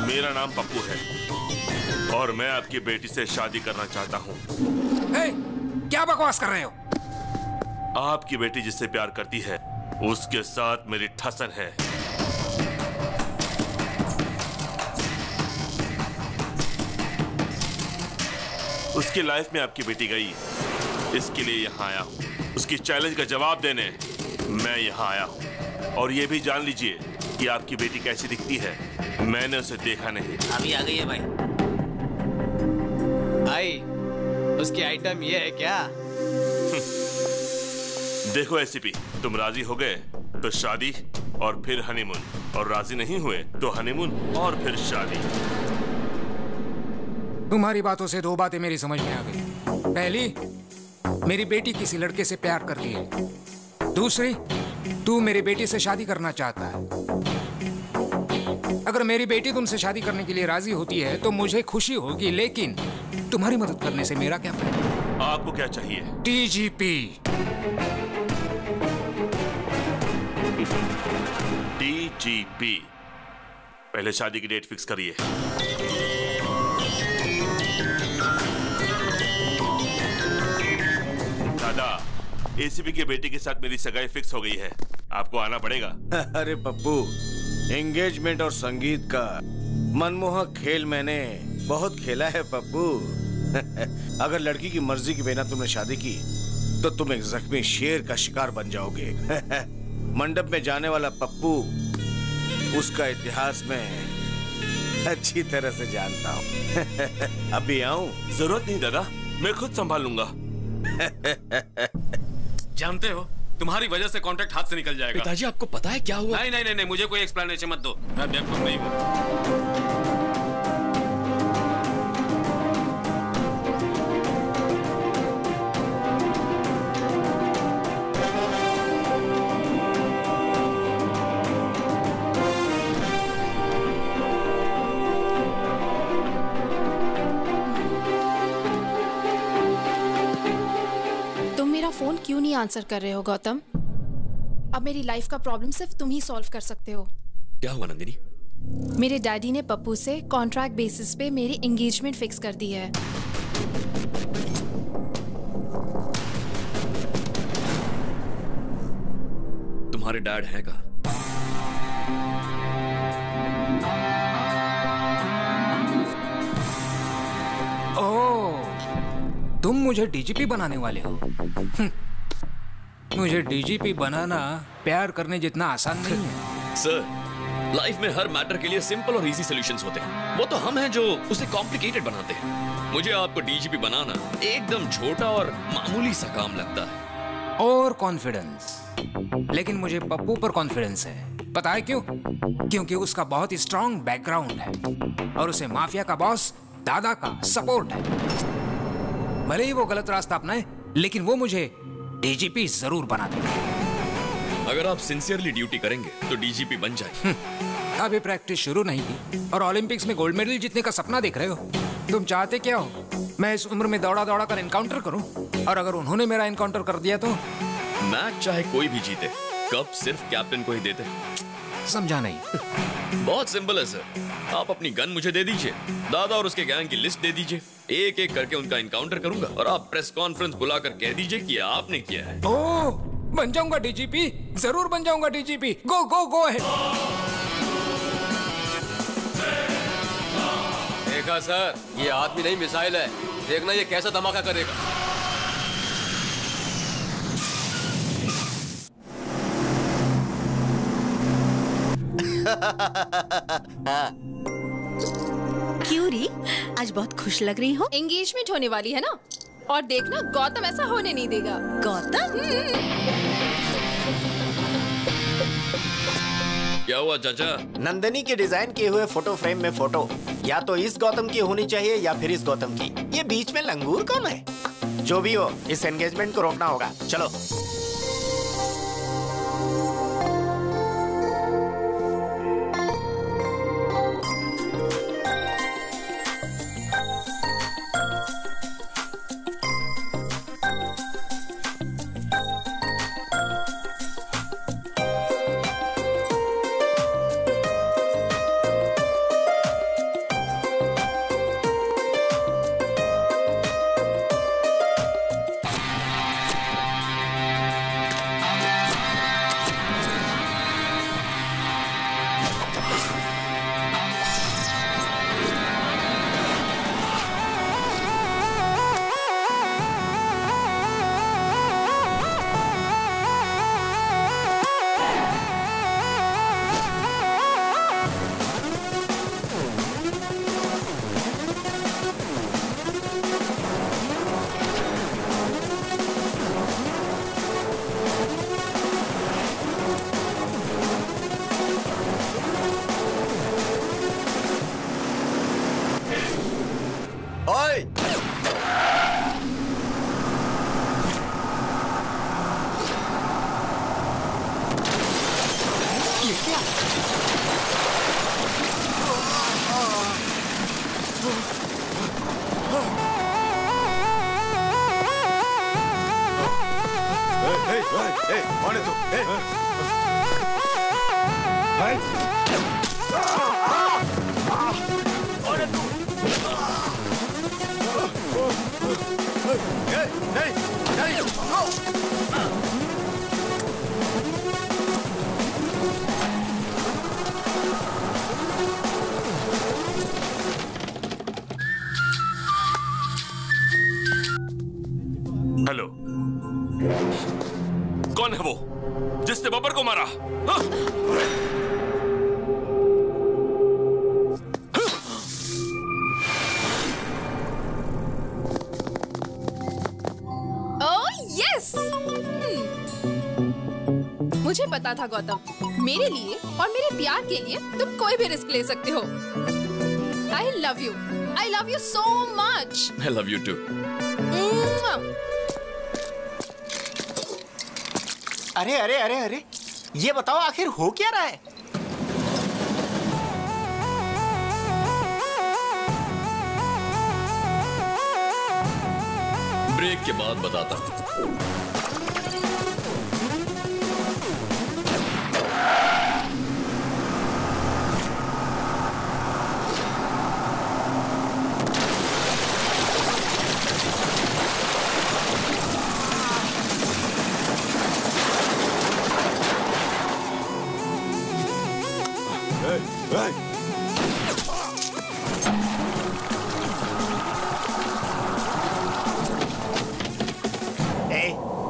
मेरा नाम पप्पू है और मैं आपकी बेटी से शादी करना चाहता हूँ।
क्या बकवास कर रहे हो?
आपकी बेटी जिससे प्यार करती है उसके साथ मेरी ठसन है। उसकी लाइफ में आपकी बेटी गई, इसके लिए यहाँ आया हूँ। उसकी चैलेंज का जवाब देने मैं यहाँ आया हूँ। और ये भी जान लीजिए कि आपकी बेटी कैसी दिखती है, मैंने उसे देखा नहीं।
अभी आ गई है भाई। भाई, उसकी आइटम ये है क्या?
देखो एसीपी, तुम राजी हो गए तो शादी और फिर हनीमून, और राजी नहीं हुए तो हनीमून और फिर शादी।
तुम्हारी बातों से 2 बातें मेरी समझ में आ गई। पहली, मेरी बेटी किसी लड़के से प्यार करती है। दूसरी, तू मेरी बेटी से शादी करना चाहता है। अगर मेरी बेटी तुमसे शादी करने के लिए राजी होती है तो मुझे खुशी होगी, लेकिन तुम्हारी मदद करने से मेरा क्या फायदा?
आपको क्या चाहिए?
डीजीपी।
डीजीपी, पहले शादी की डेट फिक्स करिए। दादा, एसीपी की बेटी के साथ मेरी सगाई फिक्स हो गई है, आपको आना पड़ेगा।
अरे पप्पू, एंगेजमेंट और संगीत का मनमोहक खेल मैंने बहुत खेला है पप्पू। अगर लड़की की मर्जी के बिना तुमने शादी की तो तुम एक जख्मी शेर का शिकार बन जाओगे। मंडप में जाने वाला पप्पू उसका इतिहास में अच्छी तरह से जानता हूँ। अभी आऊं?
जरूरत नहीं दादा, मैं खुद संभाल लूंगा।
जानते हो तुम्हारी वजह से कॉन्ट्रैक्ट हाथ से निकल जाएगा।
पिताजी आपको पता है क्या हुआ?
नहीं नहीं नहीं, मुझे कोई एक्सप्लेनेशन मत दो, मैं बेवकूफ नहीं हूँ।
फोन क्यों नहीं आंसर कर रहे हो गौतम? अब मेरी लाइफ का प्रॉब्लम सिर्फ तुम ही सॉल्व कर सकते हो।
क्या हुआ नंदिनी?
मेरे डैडी ने पप्पू से कॉन्ट्रैक्ट बेसिस पे मेरी एंगेजमेंट फिक्स कर दी है।
तुम्हारे डैड हैं कहाँ?
तुम मुझे डीजीपी बनाने वाले हो? मुझे डीजीपी बनाना प्यार करने जितना आसान नहीं है।
सर, लाइफ में हर मैटर के लिए सिंपल और इजी सॉल्यूशंस होते हैं। वो तो हम हैं जो उसे कॉम्प्लिकेटेड बनाते हैं। मुझे आपको डीजीपी बनाना एकदम छोटा और मामूली सा काम लगता है।
और कॉन्फिडेंस, लेकिन मुझे पप्पू पर कॉन्फिडेंस है। पता है क्यों? क्योंकि उसका बहुत ही स्ट्रॉन्ग बैकग्राउंड है और उसे माफिया का बॉस दादा का सपोर्ट है। भले ही वो गलत रास्ता अपनाए, लेकिन वो मुझे डीजीपी जरूर बना देगा।
अगर आप सिंसियरली ड्यूटी करेंगे तो डीजीपी बन जाए।
अभी प्रैक्टिस शुरू नहीं की और ओलंपिक्स में गोल्ड मेडल जीतने का सपना देख रहे हो। तुम चाहते क्या हो? मैं इस उम्र में दौड़ा दौड़ा कर एनकाउंटर करूं? और अगर उन्होंने मेरा एनकाउंटर कर दिया तो?
मैच चाहे कोई भी जीते, कप सिर्फ कैप्टन को ही देते।
समझा नहीं।
बहुत सिंपल है सर। आप अपनी गन मुझे दे दीजिए, दादा और उसके गैंग की लिस्ट दे दीजिए, एक एक करके उनका एनकाउंटर करूंगा और आप प्रेस कॉन्फ्रेंस बुलाकर कह दीजिए कि आपने किया है।
ओह, बन जाऊंगा डीजीपी, जरूर बन जाऊंगा डीजीपी। गो गो गो है।
देखा सर, ये आदमी नहीं मिसाइल है। देखना ये कैसा धमाका करेगा।
क्यों री, आज बहुत खुश लग रही हो?
एंगेजमेंट होने वाली है ना, और देखना गौतम ऐसा होने नहीं देगा।
गौतम?
क्या हुआ चाचा?
नंदिनी के डिजाइन किए हुए फोटो फ्रेम में फोटो या तो इस गौतम की होनी चाहिए या फिर इस गौतम की। ये बीच में लंगूर कौन है? जो भी हो, इस एंगेजमेंट को रोकना होगा। चलो।
हेलो, कौन है वो जिसने बब्बर को मारा? हाँ?
मुझे पता था गौतम, मेरे लिए और मेरे प्यार के लिए तुम कोई भी रिस्क ले सकते हो। I love you so much.
I love you too.
अरे अरे अरे अरे, ये बताओ आखिर हो क्या रहा है?
ब्रेक के बाद बताता हूँ।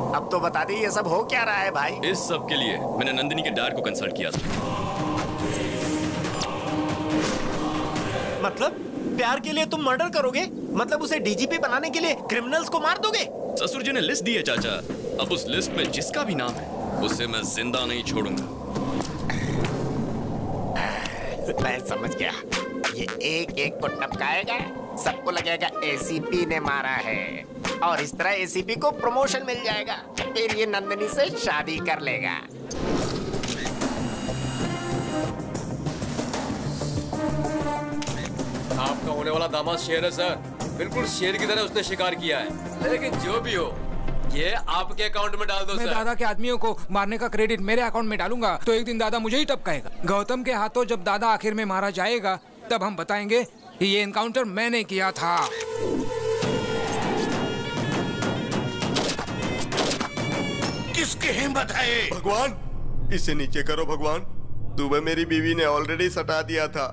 अब तो बता दी ये सब हो क्या रहा है भाई?
इस सब के लिए मैंने नंदिनी के डैड को कंसल्ट किया था।
मतलब प्यार के लिए तुम मर्डर करोगे? मतलब उसे डीजीपी बनाने के लिए क्रिमिनल्स को मार दोगे?
ससुर जी ने लिस्ट दी है चाचा। अब उस लिस्ट में जिसका भी नाम है उसे मैं जिंदा नहीं छोड़ूंगा।
मैं समझ गया, ये एक एक को टपकाएगा, सबको लगेगा एसीपी ने मारा है, और इस तरह एसीपी को प्रमोशन मिल जाएगा, फिर ये नंदिनी से शादी कर लेगा।
आपका होने वाला दामाद शेर है सर, बिल्कुल शेर की तरह उसने शिकार किया है। लेकिन जो भी हो, ये आपके अकाउंट में डाल दो
मैं
सर।
दादा के आदमियों को मारने का क्रेडिट मेरे अकाउंट में डालूंगा तो एक दिन दादा मुझे ही टपकाएगा। गौतम के हाथों जब दादा आखिर में मारा जाएगा तब हम बताएंगे कि ये एनकाउंटर मैंने किया था।
किसकी हिम्मत है?
भगवान, इसे नीचे करो भगवान। सुबह मेरी बीवी ने ऑलरेडी सटा दिया था,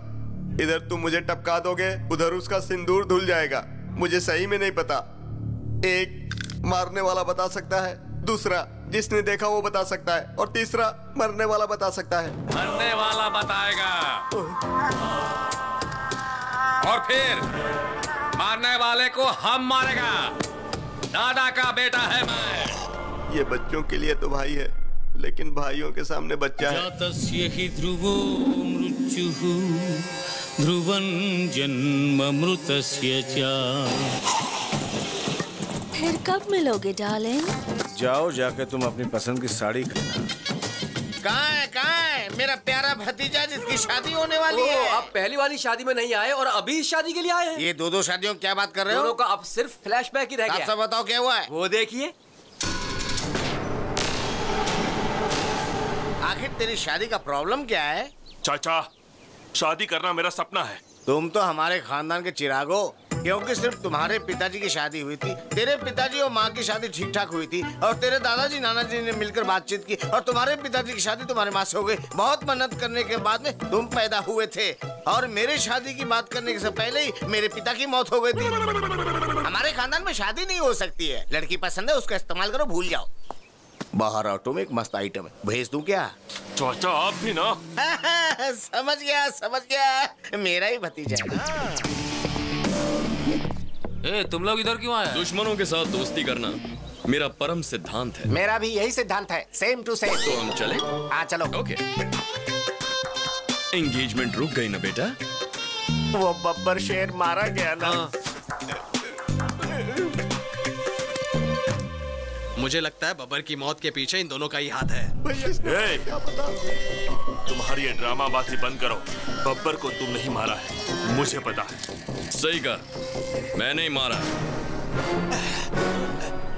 इधर तुम मुझे टपका दोगे, उधर उसका सिंदूर धुल जाएगा। मुझे सही में नहीं पता। एक मारने वाला बता सकता है, दूसरा जिसने देखा वो बता सकता है, और तीसरा मरने वाला बता सकता है।
मरने वाला बताएगा, और फिर मारने वाले को हम मारेगा। दादा का बेटा है मैं।
ये बच्चों के लिए तो भाई है, लेकिन भाइयों के सामने बच्चा है।
जातस्य हि ध्रुवो मृत्युः ध्रुवं जन्म मृतस्य च।
फिर कब मिलोगे डार्लिंग?
जाओ, जाके तुम अपनी पसंद की साड़ी खरीदना।
कहाँ है मेरा प्यारा भतीजा जिसकी शादी होने वाली है?
आप पहली वाली शादी में नहीं आए और अभी इस शादी के लिए आए हैं।
ये दो शादियों क्या बात कर रहे हो?
दोनों का अब सिर्फ फ्लैशबैक ही रह गया।
आप सब बताओ क्या हुआ है?
वो देखिए।
आखिर तेरी शादी का प्रॉब्लम क्या है?
चाचा, शादी करना मेरा सपना है।
तुम तो हमारे खानदान के चिराग हो, क्योंकि सिर्फ तुम्हारे पिताजी की शादी हुई थी, तेरे पिताजी और माँ की शादी ठीक ठाक हुई थी, और तेरे दादाजी नानाजी ने मिलकर बातचीत की, और तुम्हारे पिताजी की शादी तुम्हारे माँ से हो गई। बहुत मेहनत करने के बाद में तुम पैदा हुए थे, और मेरे शादी की बात करने से पहले ही मेरे पिता की मौत हो गई थी। हमारे खानदान में शादी नहीं हो सकती है। लड़की पसंद है, उसका इस्तेमाल करो, भूल जाओ। बाहर ऑटो में एक मस्त आइटम है, भेज दूं क्या?
चाचा आप भी ना।
समझ गया, मेरा ही भतीजा है ना।
ए, तुम लोग इधर क्यों आए?
दुश्मनों के साथ दोस्ती करना मेरा परम सिद्धांत है।
मेरा भी यही सिद्धांत है, सेम टू सेम।
तो हम चले?
हाँ चलो।
ओके। एंगेजमेंट रुक गई ना बेटा?
वो बब्बर शेर मारा गया ना।
मुझे लगता है बब्बर की मौत के पीछे इन दोनों का ही हाथ है।
तुम्हारी ये ड्रामाबाजी बंद करो। बब्बर को तुम नहीं मारा है, मुझे पता है।
सही कहा, मैं नहीं मारा।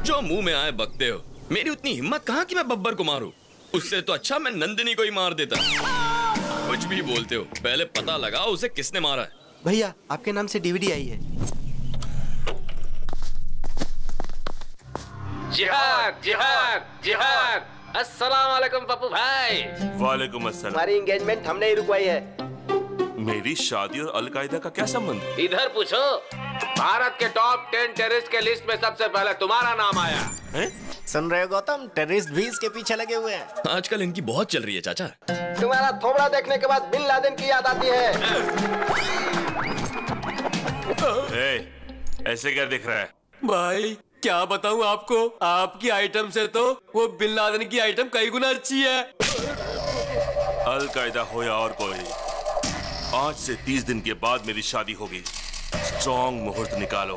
जो मुंह में आए बकते हो। मेरी उतनी हिम्मत कहाँ कि मैं बब्बर को मारूं? उससे तो अच्छा मैं नंदिनी को ही मार देता। कुछ भी बोलते हो, पहले पता लगाओ उसे किसने मारा है।
भैया, आपके नाम से डीवीडी आई है।
जिहाद जिहाद जिहाद। अस्सलाम वालेकुम पप्पू भाई।
वालेकुम अस्सलाम।
हमारी एंगेजमेंट हमने ही रुकवाई है।
मेरी शादी और अलकायदा का क्या संबंध?
इधर पूछो।
भारत के टॉप 10 टेररिस्ट के लिस्ट में सबसे पहले तुम्हारा नाम आया।
सुन रहे हो गौतम, टेररिस्ट भी इसके पीछे लगे हुए हैं।
आजकल इनकी बहुत चल रही है चाचा।
तुम्हारा थोबड़ा देखने के बाद बिन लादेन की याद आती है।
ऐसे क्या दिख रहा है
भाई? क्या बताऊं आपको, आपकी आइटम से तो वो बिन लादेन की आइटम कई गुना अच्छी है।
अल-कायदा हो या और कोई, आज से 30 दिन के बाद मेरी शादी होगी। स्ट्रॉन्ग मुहूर्त निकालो।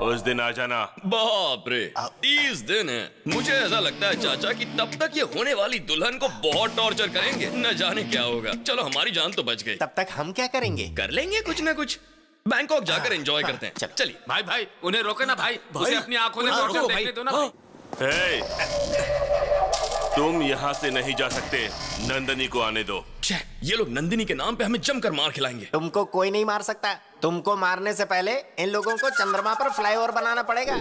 उस दिन आ जाना।
बाप रे, 30 दिन है। मुझे ऐसा लगता है चाचा कि तब तक ये होने वाली दुल्हन को बहुत टॉर्चर करेंगे, न जाने क्या होगा। चलो हमारी जान तो बच गई।
तब तक हम क्या करेंगे?
कर लेंगे कुछ न कुछ। बैंकॉक जाकर एंजॉय करते हैं। चलिए
भाई भाई, उन्हें रोके ना भाई, उसे अपनी आंखों से देखने दो ना भाई।
तुम यहाँ से नहीं जा सकते, नंदनी को आने दो।
ये लोग नंदिनी के नाम पे हमें जमकर मार खिलाएंगे।
तुमको कोई नहीं मार सकता। तुमको मारने से पहले इन लोगों को चंद्रमा पर फ्लाईओवर बनाना पड़ेगा।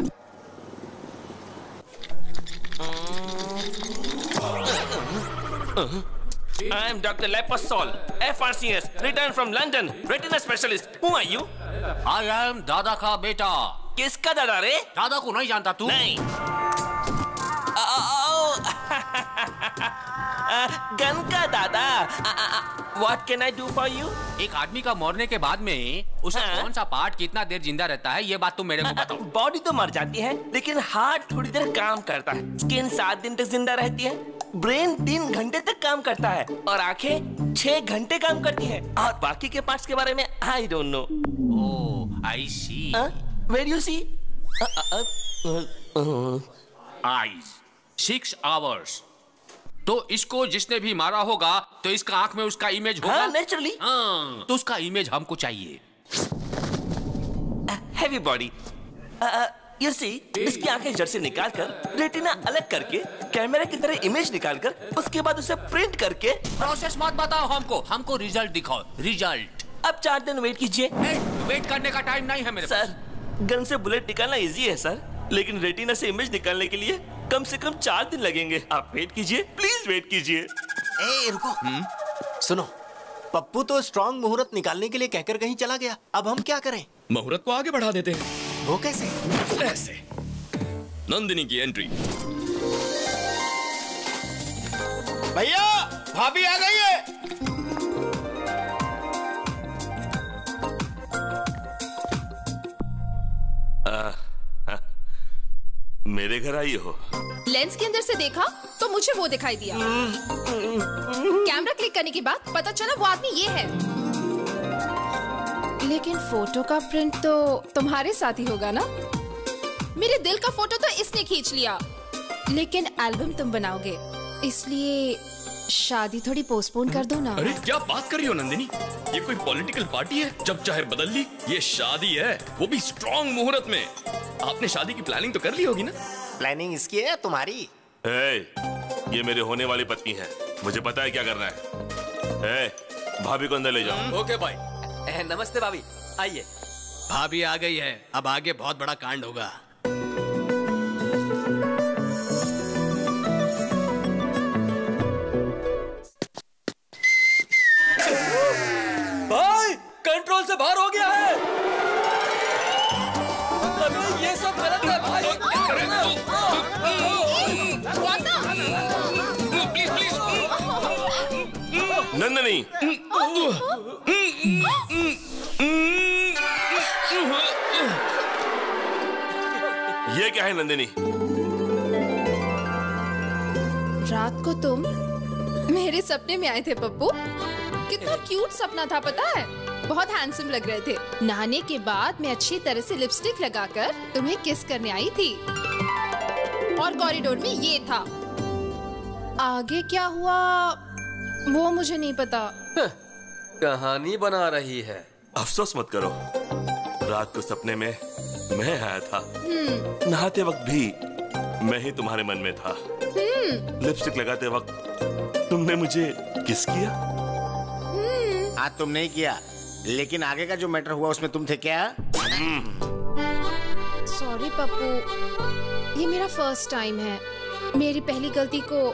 I am Dr. Lepasol, FRCS, returned from London, retina specialist. Who are you?
I am दादा का बेटा।
किसका दादा रे?
दादा को नहीं जानता तू?
नहीं। गन का दादा। What can I do for you?
एक आदमी का मरने के बाद में उसे कौन सा पार्ट कितना देर जिंदा रहता है, ये बात तुम मेरे को बताओ।
बॉडी तो मर जाती है, लेकिन हार्ट थोड़ी देर काम करता है। स्किन 7 दिन तक जिंदा रहती है। ब्रेन 3 घंटे तक काम करता है और आंखें 6 घंटे काम करती है। और बाकी के पार्ट्स के बारे में I don't know.
Oh, I see.
Where you see?
Eyes 6 hours. तो इसको जिसने भी मारा होगा तो इसका आंख में उसका इमेज होगा।
नेचुरली।
तो उसका इमेज हमको चाहिए।
Heavy body. You see, इसकी आंखें जड़ से निकालकर रेटिना अलग करके कैमरे की तरह इमेज निकालकर उसके बाद उसे प्रिंट करके।
प्रोसेस मत बताओ हमको रिजल्ट दिखाओ। रिजल्ट
अब 4 दिन वेट कीजिए।
वेट करने का टाइम नहीं है मेरे पास।
सर, गन से बुलेट निकालना इजी है सर, लेकिन रेटिना से इमेज निकालने के लिए कम से कम 4 दिन लगेंगे। आप वेट कीजिए, प्लीज वेट कीजिए।
रुको। सुनो, पप्पू तो स्ट्रॉन्ग मुहूर्त निकालने के लिए कहकर कहीं चला गया। अब हम क्या करें?
मुहूर्त को आगे बढ़ा देते हैं।
वो कैसे?
ऐसे। नंदिनी की एंट्री।
भैया, भाभी आ गई है।
मेरे घर आई हो?
लेंस के अंदर से देखा तो मुझे वो दिखाई दिया। कैमरा क्लिक करने के बाद पता चला वो आदमी ये है। लेकिन फोटो का प्रिंट तो तुम्हारे साथ ही होगा ना? मेरे दिल का फोटो तो इसने खींच लिया, लेकिन एल्बम तुम बनाओगे, इसलिए शादी थोड़ी पोस्टपोन कर दो ना।
अरे क्या बात कर रही हो नंदिनी? ये कोई पॉलिटिकल पार्टी है जब चाहे बदल ली? ये शादी है, वो भी स्ट्रॉन्ग मुहूर्त में। आपने शादी की प्लानिंग तो कर ली होगी ना?
प्लानिंग इसकी है तुम्हारी?
ये मेरे होने वाली पत्नी है, मुझे पता है क्या करना है। भाभी को अंदर ले जाओ।
ओके भाई। नमस्ते भाभी, आइए।
भाभी आ गई है, अब आगे बहुत बड़ा कांड होगा।
भाई, कंट्रोल से बाहर हो गया है। अबे ये सब गलत है भाई।
Please please.
नंदनी, ये क्या है नंदिनी?
रात को तुम मेरे सपने में आए थे पप्पू। कितना क्यूट सपना था पता है? बहुत हैंडसम लग रहे थे। नहाने के बाद मैं अच्छी तरह से लिपस्टिक लगाकर तुम्हें किस करने आई थी और कॉरिडोर में ये था। आगे क्या हुआ वो मुझे नहीं पता।
कहानी बना रही है।
अफसोस मत करो, रात को सपने में मैं आया था। नहाते वक्त भी मैं ही तुम्हारे मन में था। लिपस्टिक लगाते वक्त तुमने मुझे किस किया?
आज तुम नहीं किया, लेकिन आगे का जो मैटर हुआ उसमें तुम थे क्या?
सॉरी पप्पू, ये मेरा फर्स्ट टाइम है। मेरी पहली गलती को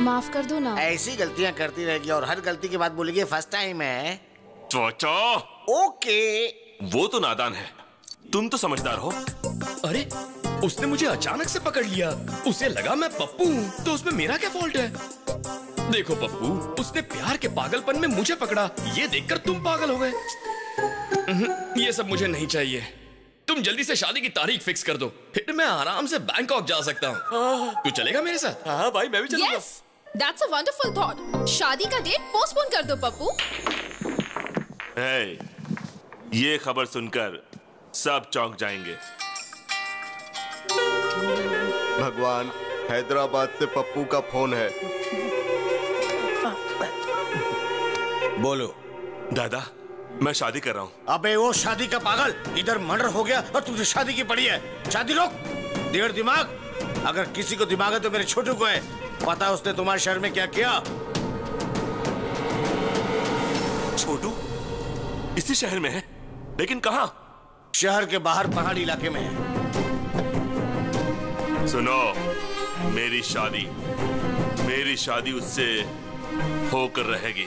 माफ कर दो ना।
ऐसी गलतियां करती रहेगी और हर गलती के बाद बोलेगी फर्स्ट टाइम है।
चोचो।
ओके,
वो तो नादान है, तुम तो समझदार हो।
अरे उसने मुझे अचानक से पकड़ लिया, उसे लगा मैं पप्पू हूँ, तो उसमें मेरा क्या फॉल्ट है? देखो पप्पू, उसने प्यार के पागलपन में मुझे पकड़ा, ये देखकर तुम पागल हो गए। ये सब मुझे नहीं चाहिए। तुम जल्दी से शादी की तारीख फिक्स कर दो, फिर मैं आराम से बैंकॉक जा सकता हूँ। तू चलेगा मेरे साथ?
हाँ भाई, मैं भी चलूंगा।
Yes, that's a wonderful thought. शादी का डेट पोस्टपोन कर दो पप्पू।
Hey, ये खबर सुनकर सब चौंक जाएंगे।
भगवान, हैदराबाद से पप्पू का फोन है।
बोलो।
दादा, मैं शादी कर रहा हूँ।
अबे वो शादी का पागल, इधर मर्डर हो गया और तुझे शादी की पड़ी है। शादी रोक। डेढ़ दिमाग, अगर किसी को दिमाग है तो मेरे छोटू को है। पता उसने तुम्हारे शहर में क्या किया?
छोटू इसी शहर में है, लेकिन कहाँ?
शहर के बाहर पहाड़ी इलाके में है।
सुनो, मेरी शादी उससे होकर रहेगी,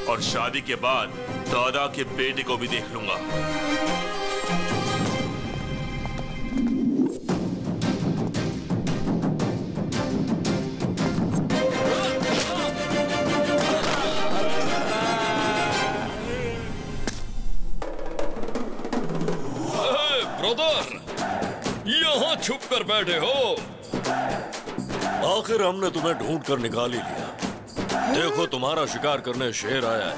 और शादी के बाद दादा के बेटे को भी देख लूंगा।
ब्रदर, यहाँ छुप कर बैठे हो?
आखिर हमने तुम्हें ढूंढ कर निकाल ही लिया। देखो, तुम्हारा शिकार करने शेर आया है।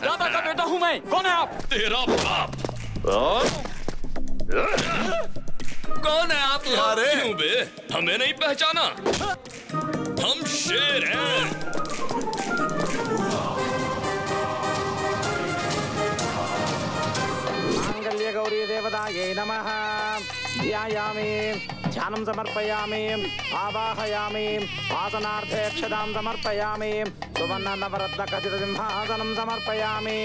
दादा का बेटा हूँ मैं। कौन है आप?
तेरा बाप। कौन है आप? क्यों बे? हमें नहीं पहचाना? हम शेर हैं।
मांगल्य गौरी देवतायै नमः। ध्यायामि, ध्यानं समर्पयामि, आवाहयामि, वासनार्थे अक्षतां समर्पयामि, सुवर्ण नवरत्न खचित सिंहासनं समर्पयामि।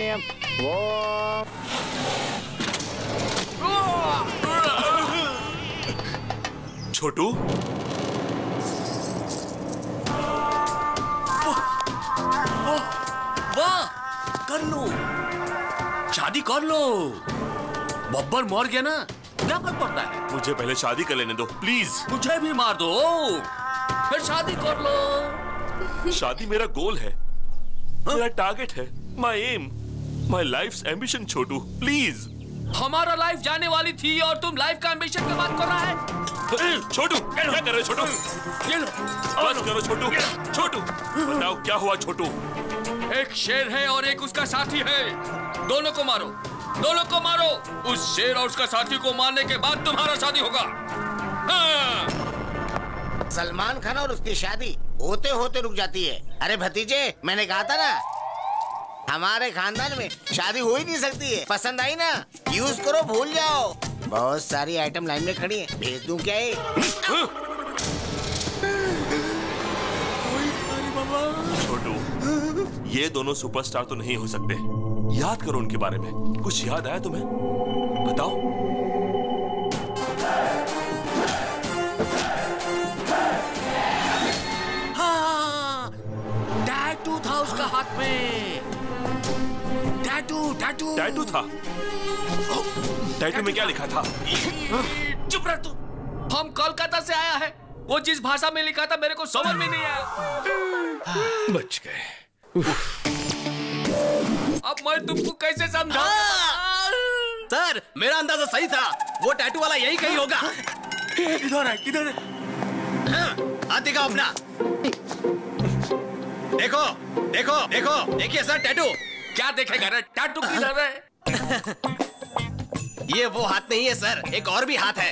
छोटू,
वाह, कर लो, शादी कर लो। बब्बर मर गया ना, क्या फर्क पड़ता है?
मुझे पहले शादी कर लेने दो प्लीज।
मुझे भी मार दो, फिर शादी कर लो।
शादी मेरा गोल है, मेरा टारगेट है, my aim, my life's ambition. छोटू प्लीज।
हमारा लाइफ जाने वाली थी और तुम लाइफ का एम्बिशन की बात कर रहा है?
छोटू, क्या कर रहे हो छोटू? बस करो छोटू। छोटू, बताओ क्या हुआ छोटू?
एक शेर है और एक उसका साथी है, दोनों को मारो, दोनों को मारो। उस शेर और उसका साथी को मारने के बाद तुम्हारा शादी होगा। हाँ।
सलमान खान और उसकी शादी होते होते रुक जाती है। अरे भतीजे, मैंने कहा था ना, हमारे खानदान में शादी हो ही नहीं सकती है। पसंद आई ना, यूज करो, भूल जाओ। बहुत सारी आइटम लाइन में खड़ी है, भेज दूं क्या ये?
छोटू, ये दोनों सुपरस्टार तो नहीं हो सकते। याद करो उनके बारे में। कुछ याद आया तुम्हें? बताओ।
हाँ, टैटू था उसका हाथ में। टैटू
था। टैटू में क्या लिखा था?
चुप रह तू। हम कोलकाता से आया है, वो जिस भाषा में लिखा था मेरे को समझ में नहीं आया।
बच गए।
अब मैं तुमको कैसे समझाऊं?
सर, मेरा अंदाजा सही था, वो टैटू वाला यही कहीं होगा।
किधर है? किधर है?
हाथ दिखाओ अपना। देखो, देखो, देखो, देखिए सर टैटू।
क्या देखेगा रे? टैटू किधर है?
ये वो हाथ नहीं है सर, एक और भी हाथ है।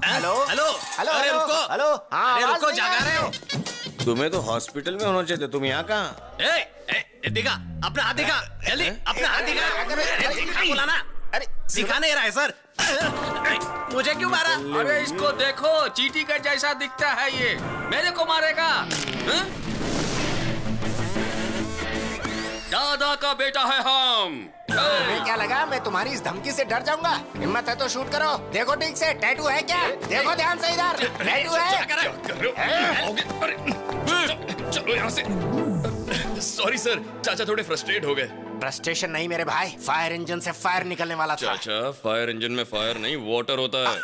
हेलो,
हेलो,
हेलो,
अरे रुको,
हेलो, हाँ,
अरे रुको,
आवाज
जागा
नहीं
रहे हो?
तुम्हें तो हॉस्पिटल में होना चाहिए, तुम यहाँ कहाँ?
दिखा, अपना हाथ दिखा, जल्दी, अपना हाथ दिखा। अरे दिखा बोला ना, अरे दिखा नहीं रहा है सर। मुझे क्यों मारा?
अरे इसको देखो, चींटी का जैसा दिखता है ये, मेरे को मारेगा। दादा का बेटा है हम।
तुम्हें क्या लगा मैं तुम्हारी इस धमकी से डर जाऊंगा? हिम्मत है तो शूट करो। देखो ठीक से, टैटू है क्या? देखो ध्यान से इधर, टैटू है?
चलो यहाँ से। सॉरी सर, चाचा थोड़े फ्रस्ट्रेट हो गए।
फ्रस्ट्रेशन नहीं मेरे भाई, फायर इंजन से फायर निकलने वाला था।
चाचा, फायर इंजन में फायर नहीं वाटर होता है।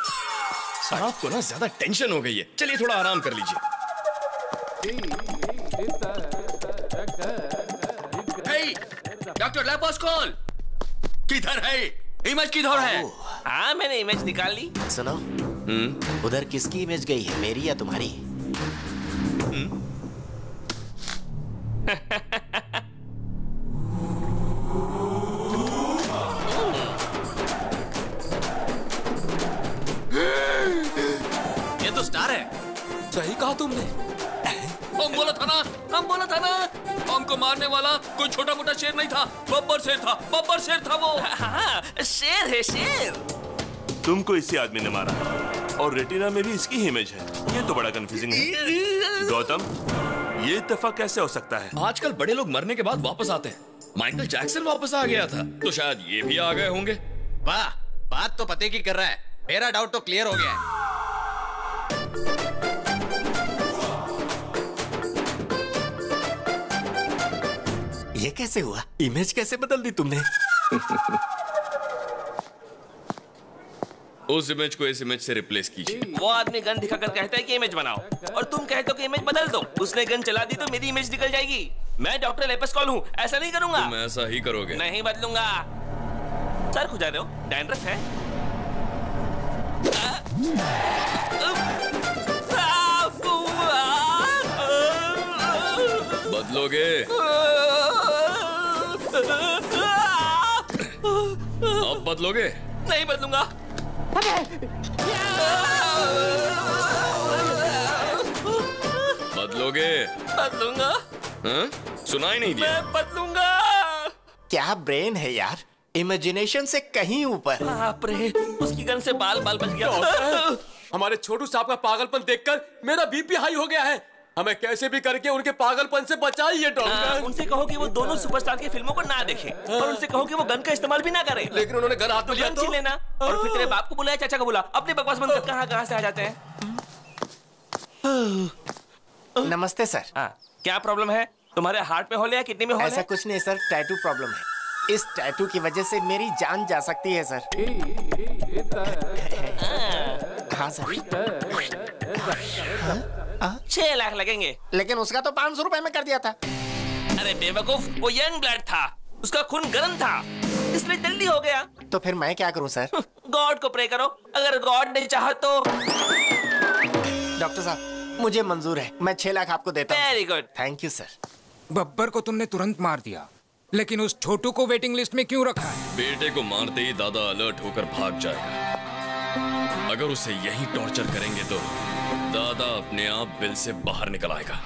साहब को ना ज्यादा टेंशन हो गई है, चलिए थोड़ा आराम कर लीजिए।
डॉक्टर लेपोस्कोल किधर है? इमेज किधर है?
हाँ मैंने इमेज निकाल ली।
सुनो, उधर किसकी इमेज गई है, मेरी या तुम्हारी?
ये तो स्टार है।
सही कहा तुमने।
हम बोला था ना, हमको मारने वाला कोई छोटा मोटा शेर नहीं था, बब्बर शेर था वो।
हाँ, शेर है शेर।
तुमको इसी आदमी ने मारा और रेटिना में भी इसकी ही इमेज है। ये तो बड़ा कंफ्यूजिंग है। गौतम, ये इत्तेफाक कैसे हो सकता है?
आजकल बड़े लोग मरने के बाद वापस आते हैं। माइकल जैक्सन वापस आ गया था, तो शायद ये भी आ गए होंगे।
वाह, बात तो पते की कर रहा है। मेरा डाउट तो क्लियर हो गया है।
ये कैसे हुआ? इमेज कैसे बदल दी तुमने?
उस इमेज को इस इमेज से रिप्लेस कीजिए।
वो आदमी गन दिखाकर कहता है कि इमेज बनाओ और तुम कहते हो कि इमेज बदल दो। उसने गन चला दी तो मेरी इमेज निकल जाएगी। मैं डॉक्टर लेपोस्कोल हूँ, ऐसा नहीं करूंगा।
तुम ऐसा ही करोगे।
नहीं बदलूंगा। सर खुजा रहे हो? डैंड्रफ है?
बदलोगे? अब बदलोगे?
नहीं बदलूंगा।
बदलोगे?
बदलूंगा।
हाँ? सुनाई नहीं दिया।
मैं बदलूंगा।
क्या ब्रेन है यार, इमेजिनेशन से कहीं ऊपर।
बाप रे, उसकी गन से बाल बच गया।
हमारे छोटू साहब का पागलपन देखकर मेरा बीपी हाई हो गया है। हमें कैसे भी करके उनके पागलपन से बचाइए डॉक्टर।
उनसे कहो कि वो दोनों सुपरस्टार की फिल्मों को ना देखें और उनसे कहो कि वो गन का इस्तेमाल भी ना करें।
लेकिन उन्होंने गन हाथ में लिया तो
लेना और फिर तेरे बाप को बुलाया, चाचा को बुला। अपने बकवास बंद कर, कहां से आ जाते हैं।
नमस्ते सर।
क्या प्रॉब्लम है? तुम्हारे हार्ट में होल या किडनी में होल है?
ऐसा कुछ नहीं सर, टैटू प्रॉब्लम है। इस टैटू की वजह से मेरी जान जा सकती है सर। हाँ सर।
6 लाख लगेंगे।
लेकिन उसका तो 500 रुपए में कर दिया था।
अरे बेवकूफ, वो यंग ब्लड था, उसका खून गर्म था, इसलिए जल्दी हो गया।
तो फिर मैं क्या करूं सर?
गॉड को प्रे करो, अगर गॉड नहीं चाहा तो।
डॉक्टर साहब, मुझे मंजूर है, मैं 6 लाख आपको देता हूं।
Very good.
Thank you sir.
Babbar को तुमने तुरंत मार दिया, लेकिन उस छोटू को वेटिंग लिस्ट में क्यों रखा है?
बेटे को मारते ही दादा अलर्ट होकर भाग जाएगा। अगर उसे यहीं टॉर्चर करेंगे तो दादा अपने आप बिल से बाहर निकल आएगा।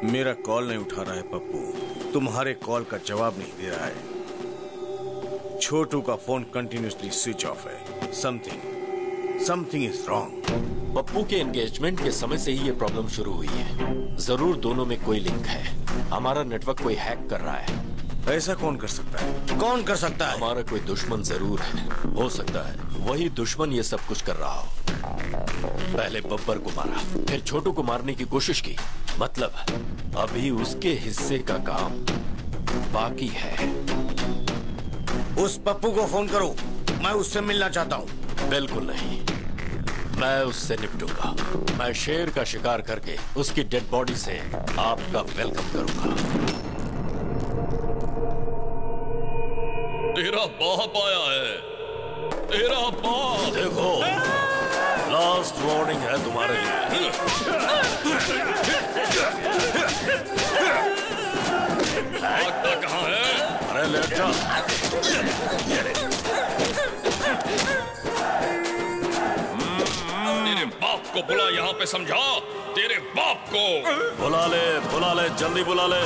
मेरा कॉल नहीं उठा रहा है पप्पू, तुम्हारे कॉल का जवाब नहीं दे रहा है। छोटू का फोन कंटिन्यूसली स्विच ऑफ है। Something is wrong.
पप्पू के एंगेजमेंट के समय से ही ये प्रॉब्लम शुरू हुई है। जरूर दोनों में कोई लिंक है। हमारा नेटवर्क कोई हैक कर रहा है।
ऐसा कौन कर सकता है? कौन कर सकता है?
हमारा कोई दुश्मन जरूर है। हो सकता है वही दुश्मन ये सब कुछ कर रहा हो। पहले बब्बर को मारा, फिर छोटू को मारने की कोशिश की। मतलब अभी उसके हिस्से का काम बाकी है।
उस पप्पू को फोन करो, मैं उससे मिलना चाहता हूँ।
बिल्कुल नहीं, मैं उससे निपटूंगा। मैं शेर का शिकार करके उसकी डेड बॉडी से आपका वेलकम करूंगा।
तेरा बाप आया है, तेरा बाप।
देखो, लास्ट वार्निंग है तुम्हारे लिए।
भागता कहाँ है?
अरे लेट जा।
तेरे बाप को बुला, यहाँ पे समझा। तेरे बाप को
बुला ले, जल्दी बुला ले।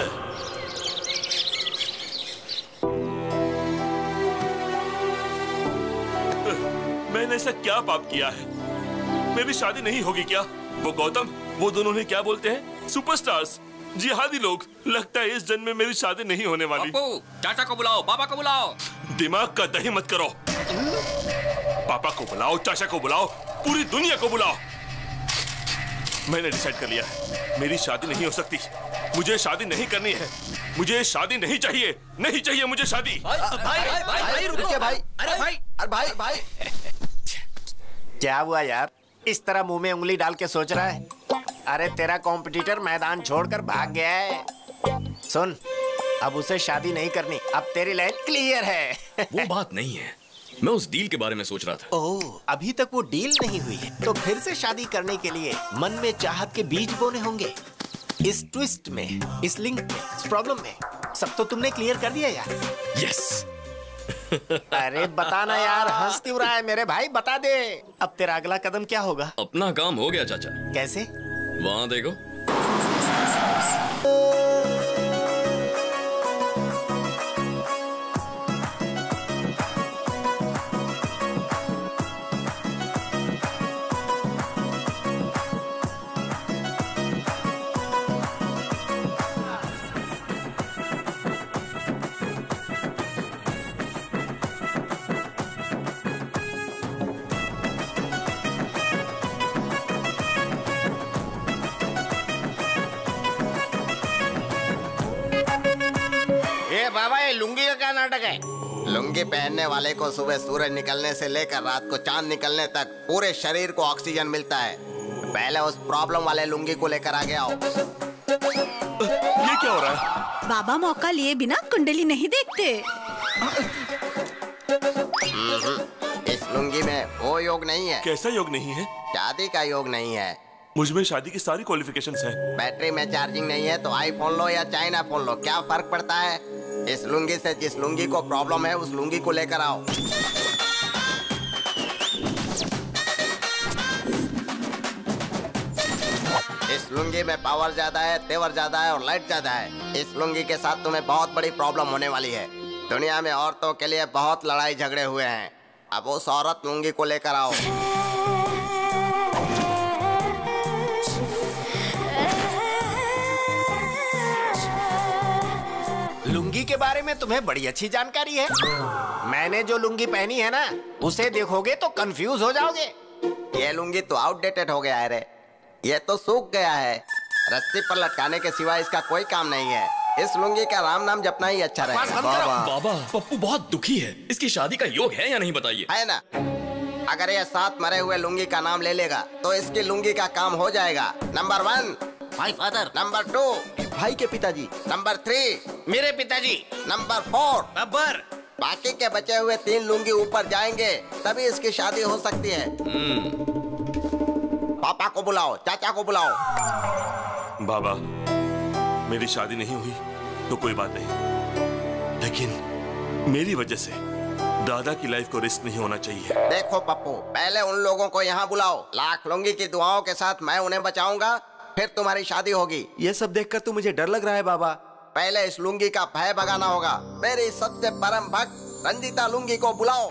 मैंने ऐसा क्या पाप किया है? मेरी शादी नहीं होगी क्या? वो गौतम वो दोनों ने क्या बोलते हैं, सुपरस्टार्स, जिहादी लोग। लगता है इस जन्म में मेरी शादी नहीं होने वाली।
चाचा को बुलाओ, पापा को बुलाओ।
दिमाग का दही मत करो। पापा को बुलाओ, चाचा को बुलाओ, पूरी दुनिया को बुलाओ। मैंने डिसाइड कर लिया है, मेरी शादी नहीं हो सकती। मुझे शादी नहीं करनी है। मुझे शादी नहीं चाहिए, नहीं चाहिए मुझे शादी।
भाई रुकिए भाई। अरे भाई भाई
क्या हुआ यार, इस तरह मुंह में उंगली डाल के सोच रहा है? अरे तेरा कॉम्पिटिटर मैदान छोड़कर भाग गया है। सुन, अब उसे शादी नहीं करनी, अब तेरी लाइन क्लियर है।
वो बात नहीं है, मैं उस डील के बारे में सोच रहा था।
ओह, अभी तक वो डील नहीं हुई है, तो फिर से शादी करने के लिए मन में चाहत के बीज बोने होंगे। इस ट्विस्ट में, इस लिंक में, इस प्रॉब्लम में सब तो तुमने क्लियर कर दिया यार।
यस।
अरे बताना यार, हंस क्यों रहा है मेरे भाई, बता दे। अब तेरा अगला कदम क्या होगा?
अपना काम हो गया चाचा।
कैसे?
वहां देखो।
बाबा, ये लुंगी का क्या नाटक है? लुंगी पहनने वाले को सुबह सूरज निकलने से लेकर रात को चांद निकलने तक पूरे शरीर को ऑक्सीजन मिलता है। पहले उस प्रॉब्लम वाले लुंगी को लेकर आगे आओ।
ये क्या हो रहा है?
बाबा मौका लिए बिना कुंडली नहीं देखते।
इस लुंगी में वो योग नहीं है।
कैसा योग नहीं है?
शादी का योग नहीं है।
मुझमें शादी की सारी क्वालिफिकेशंस हैं।
बैटरी में चार्जिंग नहीं है तो आईफोन लो या चाइना फोन लो, क्या फर्क पड़ता है? इस लुंगी से जिस लुंगी को प्रॉब्लम है उस लुंगी को लेकर आओ। इस लुंगी में पावर ज्यादा है, तेवर ज्यादा है और लाइट ज्यादा है। इस लुंगी के साथ तुम्हें बहुत बड़ी प्रॉब्लम होने वाली है। दुनिया में औरतों के लिए बहुत लड़ाई झगड़े हुए हैं। अब उस औरत लुंगी को लेकर आओ।
लुंगी के बारे में तुम्हें बड़ी अच्छी जानकारी है। मैंने जो लुंगी पहनी है ना, उसे देखोगे तो कंफ्यूज हो जाओगे।
ये लुंगी तो आउटडेटेड हो गया है रे। ये तो सूख गया है। रस्सी पर लटकाने के सिवा इसका कोई काम नहीं है। इस लुंगी का राम नाम जपना ही अच्छा रहेगा।
बाबा, पप्पू बहुत दुखी है। इसकी शादी का योग है या नहीं बताइए?
है ना। अगर ये 7 मरे हुए लुंगी का नाम ले लेगा तो इसकी लुंगी का काम हो जाएगा। नंबर 1
माय फादर,
नंबर 2
भाई के पिताजी,
नंबर 3
मेरे पिताजी,
नंबर 4
बब्बर।
बाकी के बचे हुए 3 लुंगी ऊपर जाएंगे तभी इसकी शादी हो सकती है। पापा को बुलाओ, चाचा को बुलाओ।
बाबा, मेरी शादी नहीं हुई तो कोई बात नहीं, लेकिन मेरी वजह से दादा की लाइफ को रिस्क नहीं होना चाहिए।
देखो पप्पू, पहले उन लोगों को यहाँ बुलाओ। लाख लुंगी की दुआओं के साथ मैं उन्हें बचाऊंगा, फिर तुम्हारी शादी होगी।
ये सब देखकर तो मुझे डर लग रहा है बाबा।
पहले इस लुंगी का भय भगाना होगा। मेरी सबसे परम भक्त रंजीता लुंगी को बुलाओ।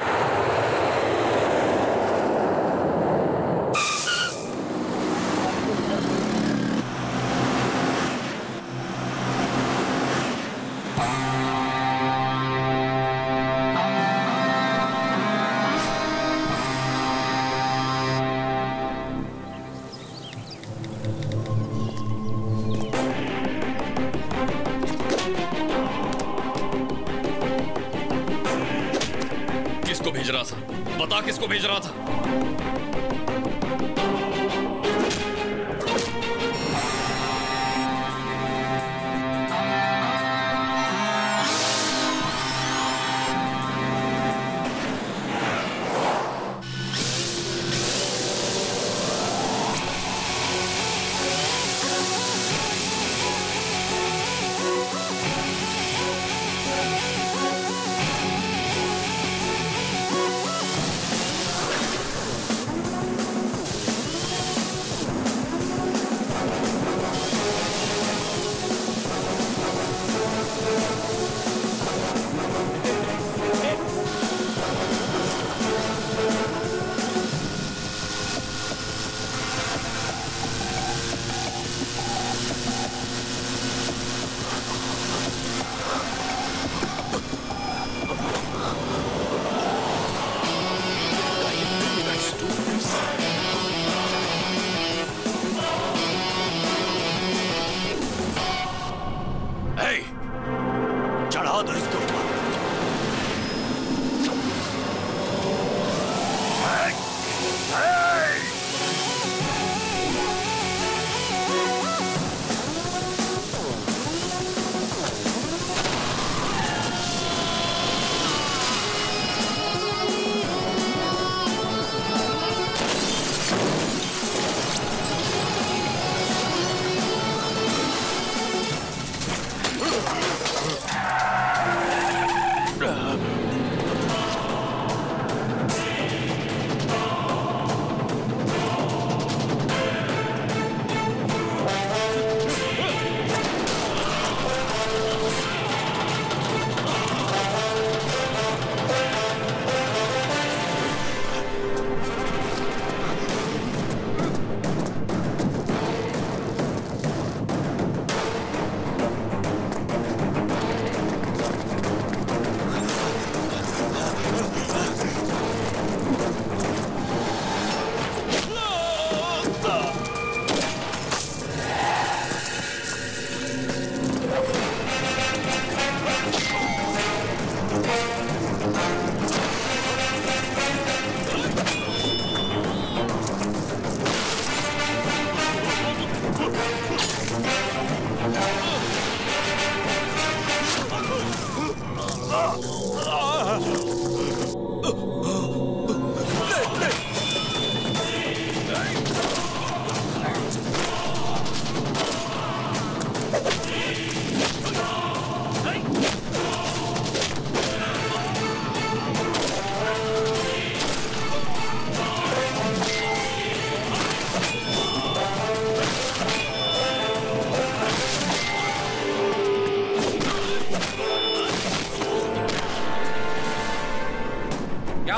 किसको भेज रहा था? बता किसको भेज रहा था?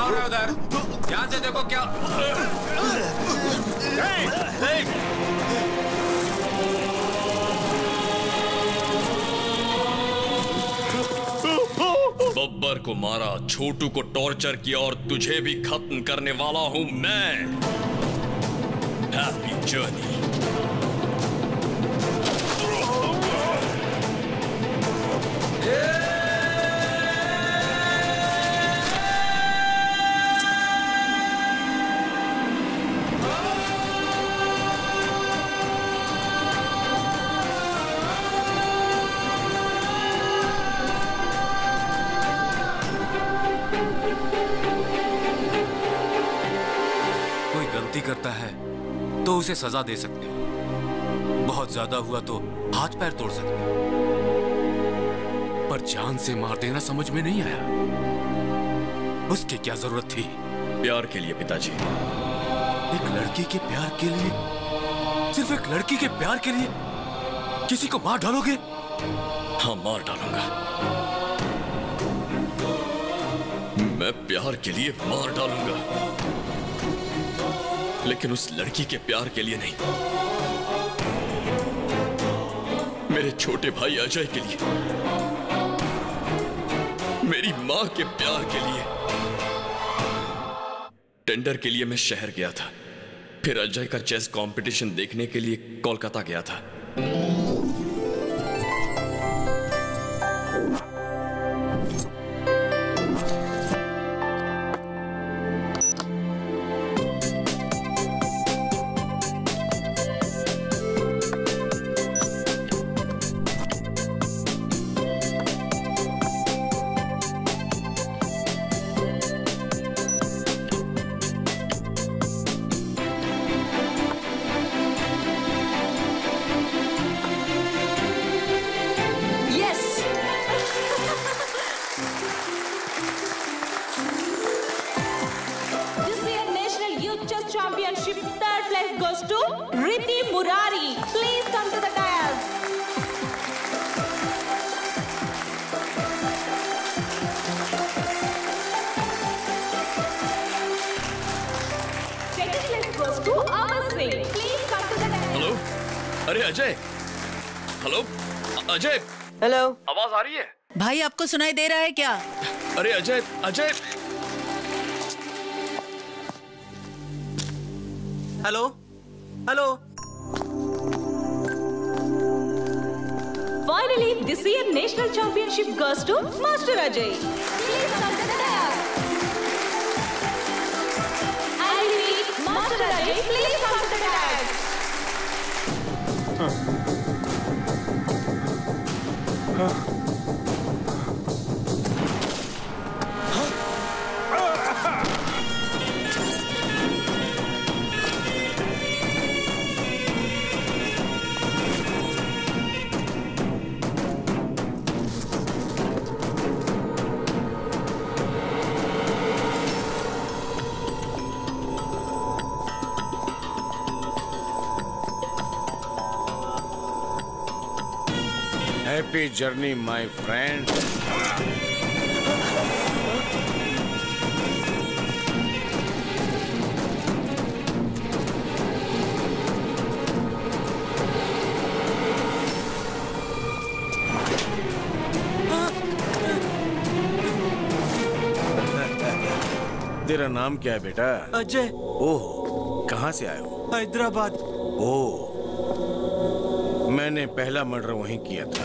हो रहा है उधर? ध्यान से देखो क्या।
बब्बर को मारा, छोटू को टॉर्चर किया और तुझे भी खत्म करने वाला हूं मैं। Happy journey.
करता है तो उसे सजा दे सकते हो, बहुत ज्यादा हुआ तो हाथ पैर तोड़ सकते हो, पर जान से मार देना समझ में नहीं आया। उसकी क्या जरूरत थी?
प्यार के लिए पिताजी।
एक लड़की के प्यार के लिए, सिर्फ एक लड़की के प्यार के लिए किसी को मार डालोगे?
हाँ, मार डालूंगा। मैं प्यार के लिए मार डालूंगा, लेकिन उस लड़की के प्यार के लिए नहीं, मेरे छोटे भाई अजय के लिए, मेरी मां के प्यार के लिए। टेंडर के लिए मैं शहर गया था, फिर अजय का चेस कंपटीशन देखने के लिए कोलकाता गया था। अजय,
हेलो,
आवाज आ रही है?
भाई आपको सुनाई दे रहा है क्या?
अरे Ajay, Ajay.
Hello, hello.
Finally, this year national championship goes to Master Ajay. Please come to the dais. I repeat, Master Ajay, please come to the dais.
Happy journey, my friend. तेरा नाम क्या है बेटा?
अजय।
ओह, कहाँ से आए हो?
हैदराबाद।
ओह, मैंने पहला मर्डर वहीं किया था।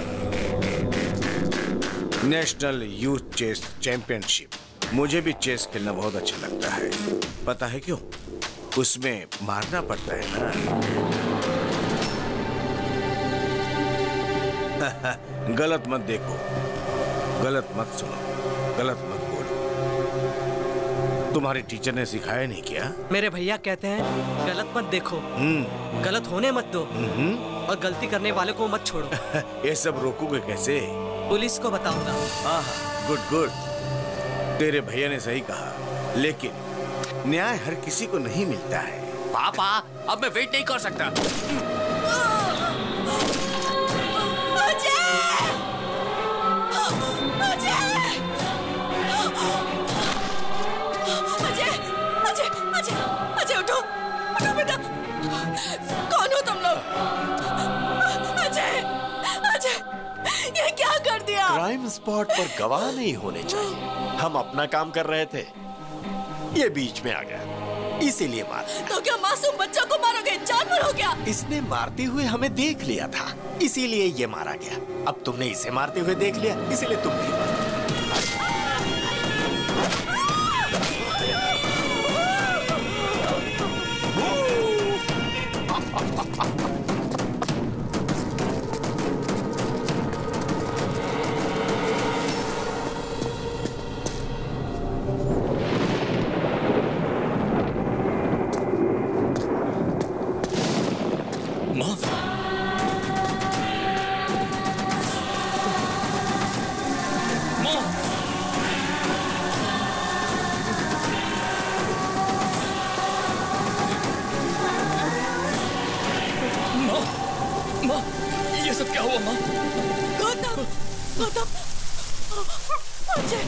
National youth chess championship. मुझे भी चेस खेलना बहुत अच्छा लगता है। पता है क्यों? उसमें मारना पड़ता है ना। गलत मत देखो, गलत मत सुनो, गलत मत बोलो। तुम्हारे टीचर ने सिखाया नहीं क्या?
मेरे भैया कहते हैं गलत मत देखो, गलत होने मत दो, और गलती करने वाले को मत छोड़ो।
ये सब रोकोगे कैसे?
पुलिस को बताऊंगा।
हाँ, गुड गुड। तेरे भैया ने सही कहा, लेकिन न्याय हर किसी को नहीं मिलता है।
पापा, अब मैं वेट नहीं कर सकता।
उठो उठो बेटा। कौन हो तुम लोग? अजय अजय ये क्या कर दिया?
क्राइम स्पॉट पर गवाह नहीं होने चाहिए। हम अपना काम कर रहे थे, ये बीच में आ गया, इसीलिए मार दिया।
तो क्या मासूम बच्चों को मारोगे? जानवर हो क्या?
इसने मारते हुए हमें देख लिया था, इसीलिए ये मारा गया। अब तुमने इसे मारते हुए देख लिया, इसीलिए तुम भी मारा।
ये सब क्या हुआ माँ?
गौतम गौतम अजय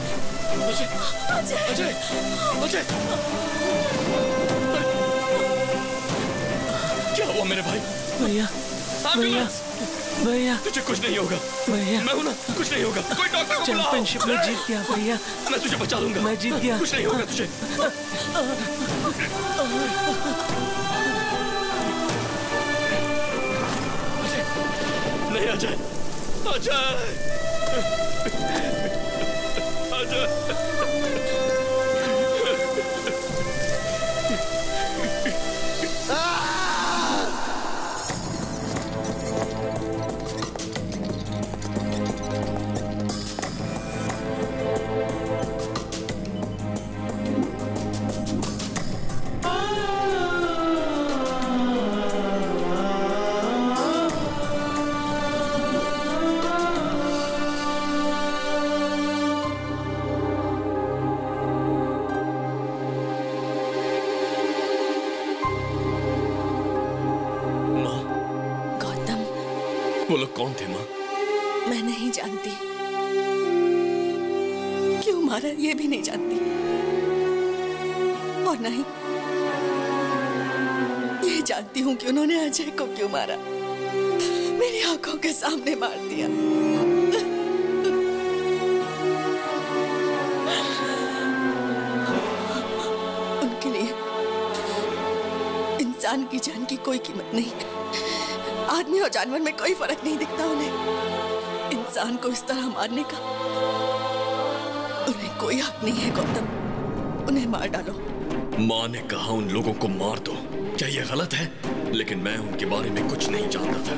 अजय
अजय
अजय अजय क्या हुआ मेरे भाई?
भैया भैया भैया
तुझे कुछ नहीं होगा
भैया।
मैं हूं ना, कुछ नहीं होगा। कोई डॉक्टर को बुलाओ।
चैंपियनशिप में जीत गया भैया।
मैं तुझे बचा लूंगा।
मैं जीत गया।
कुछ नहीं होगा तुझे। नहीं अजय अजय अजय वो लोग कौन थे माँ?
मैं नहीं जानती, क्यों मारा ये भी नहीं जानती, और नहीं ये जानती हूँ कि उन्होंने अजय को क्यों मारा। मेरी आंखों के सामने मार दिया। उनके लिए इंसान की जान की कोई कीमत नहीं। आदमी और जानवर में कोई फर्क नहीं दिखता उन्हें। इंसान को इस तरह मारने का उन्हें कोई हक नहीं है। गौतम, उन्हें मार डालो।
माँ ने कहा उन लोगों को मार दो। क्या ये गलत है? लेकिन मैं उनके बारे में कुछ नहीं जानता था।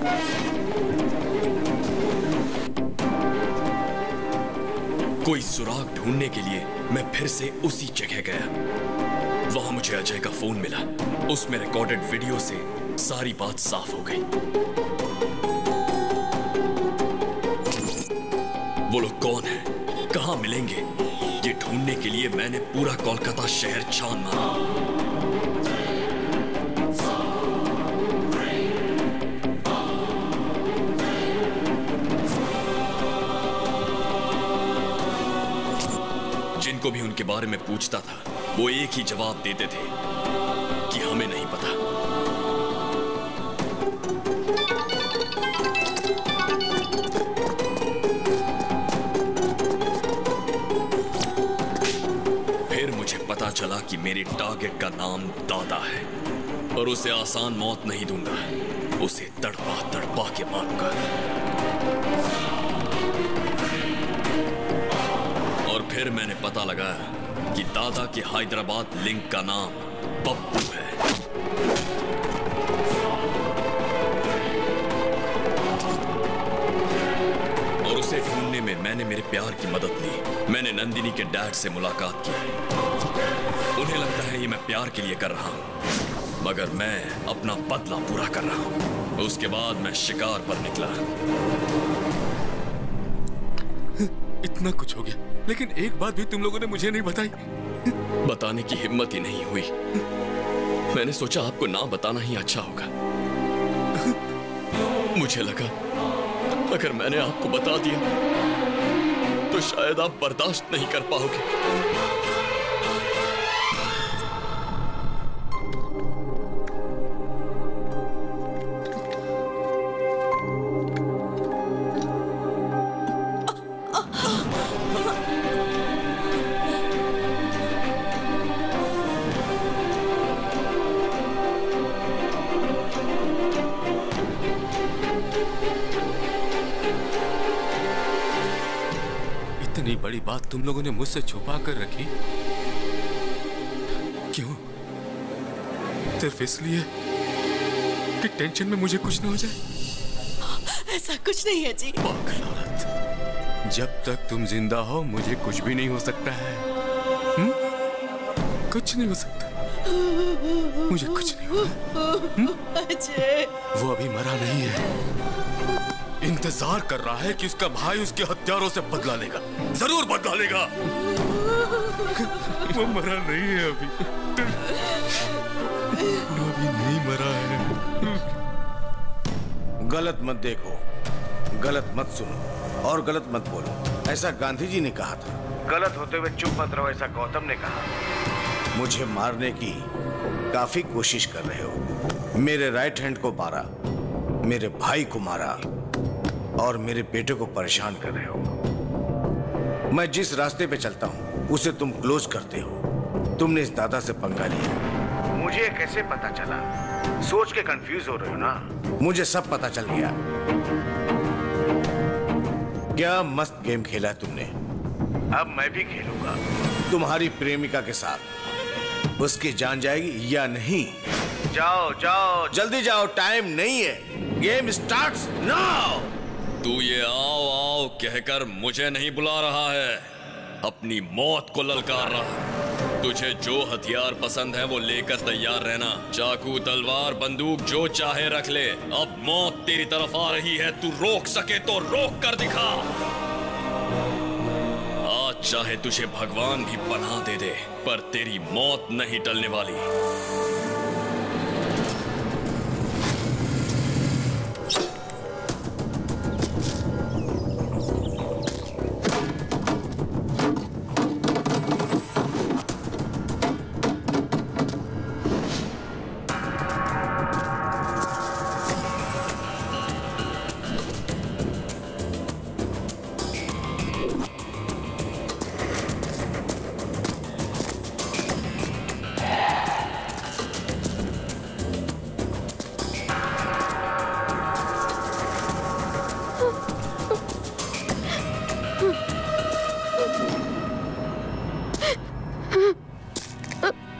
कोई सुराग ढूंढने के लिए मैं फिर से उसी जगह गया। वहां मुझे अजय का फोन मिला। उसमें रिकॉर्डेड वीडियो से सारी बात साफ हो गई। वो लोग कौन हैं? कहां मिलेंगे? ये ढूंढने के लिए मैंने पूरा कोलकाता शहर छान मारा। जिनको भी उनके बारे में पूछता था, वो एक ही जवाब देते थे कि हमें नहीं पता। पता चला कि मेरे टारगेट का नाम दादा है और उसे आसान मौत नहीं दूंगा। उसे तड़पा तड़पा के मारूंगा। और फिर मैंने पता लगाया कि दादा के हैदराबाद लिंक का नाम पप्पू है। और उसे ढूंढने में मैंने मेरे प्यार की मदद ली। मैंने नंदिनी के डैड से मुलाकात की। उन्हें लगता है ये मैं प्यार के लिए कर रहा हूं, मगर मैं अपना बदला पूरा कर रहा हूं। उसके बाद मैं शिकार पर निकला।
इतना कुछ हो गया, लेकिन एक बात भी तुम लोगों ने मुझे नहीं बताई।
बताने की हिम्मत ही नहीं हुई। मैंने सोचा आपको ना बताना ही अच्छा होगा। मुझे लगा अगर मैंने आपको बता दिया तो शायद आप बर्दाश्त नहीं कर पाओगे।
इतनी बड़ी बात तुम लोगों ने मुझसे छुपा कर रखी, क्यों? सिर्फ इसलिए कि टेंशन में मुझे कुछ न हो जाए?
ऐसा कुछ नहीं है जी।
पागल औरत, जब तक तुम जिंदा हो मुझे कुछ भी नहीं हो सकता है। कुछ नहीं हो सकता, मुझे कुछ नहीं होगा।
अजय, वो
अभी मरा नहीं है, इंतजार कर रहा है कि उसका भाई उसके हत्यारों से बदला लेगा, जरूर बदला लेगा। वो मरा नहीं है अभी, अभी नहीं मरा है।
गलत मत देखो, गलत मत सुनो और गलत मत बोलो, ऐसा गांधी जी ने कहा था। गलत होते हुए चुप मत रहो, ऐसा गौतम ने कहा। मुझे मारने की काफी कोशिश कर रहे हो, मेरे राइट हैंड को मारा, मेरे भाई को मारा और मेरे बेटे को परेशान कर रहे हो। मैं जिस रास्ते पे चलता हूं उसे तुम क्लोज करते हो। तुमने इस दादा से पंगा लिया, मुझे कैसे पता चला? सोच के कंफ्यूज हो रहे हो ना? मुझे सब पता चल गया। क्या मस्त गेम खेला है तुमने, अब मैं भी खेलूंगा तुम्हारी प्रेमिका के साथ। उसकी जान जाएगी या नहीं? जाओ जाओ जल्दी जाओ, टाइम नहीं है, गेम स्टार्ट्स नाउ।
तू ये आओ आओ कहकर मुझे नहीं बुला रहा है, अपनी मौत को ललकार रहा है। तुझे जो हथियार पसंद है वो लेकर तैयार रहना, चाकू तलवार बंदूक जो चाहे रख ले। अब मौत तेरी तरफ आ रही है, तू रोक सके तो रोक कर दिखा। आज चाहे तुझे भगवान भी पनाह दे दे, पर तेरी मौत नहीं टलने वाली।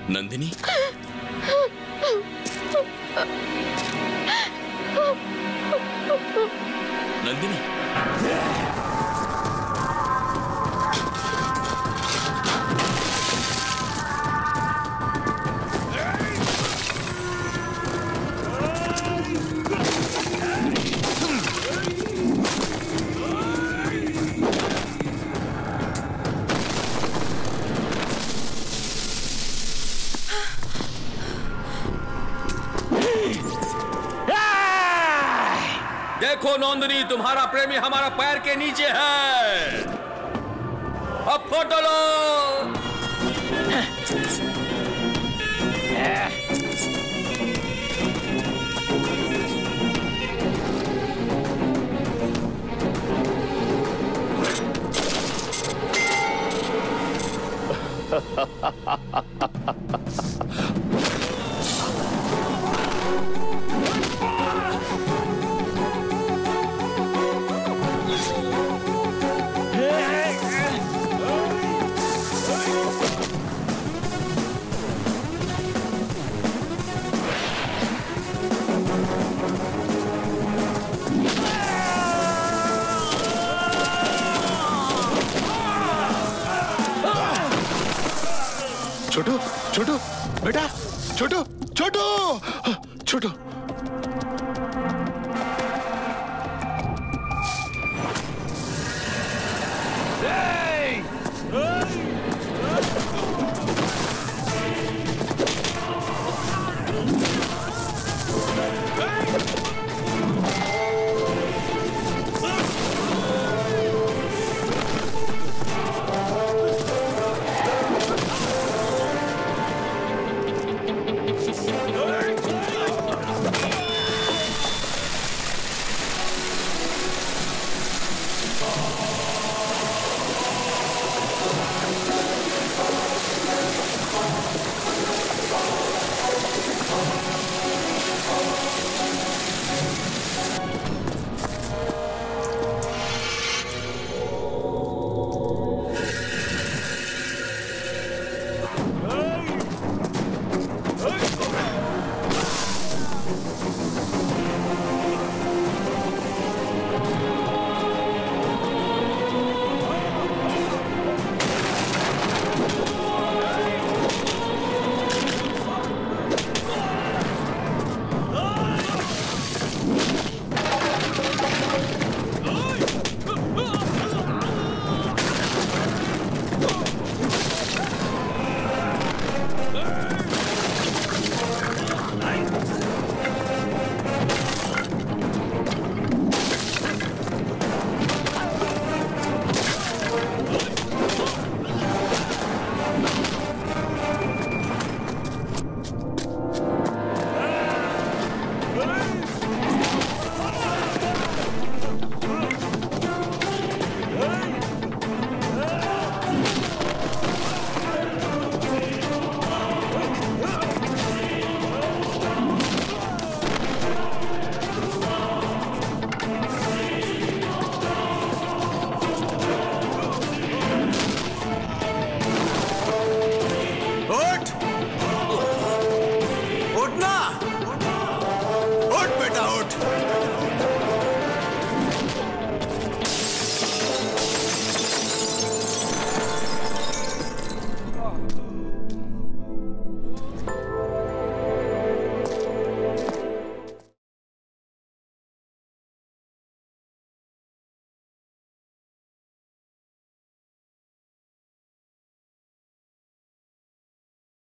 नंदिनी, नंदिनी, देखो नंदिनी, तुम्हारा प्रेमी हमारा पैर के नीचे है। अब फोटो लो।
छोटू, छोटू, बेटा, छोटू, छोटू, छोटू।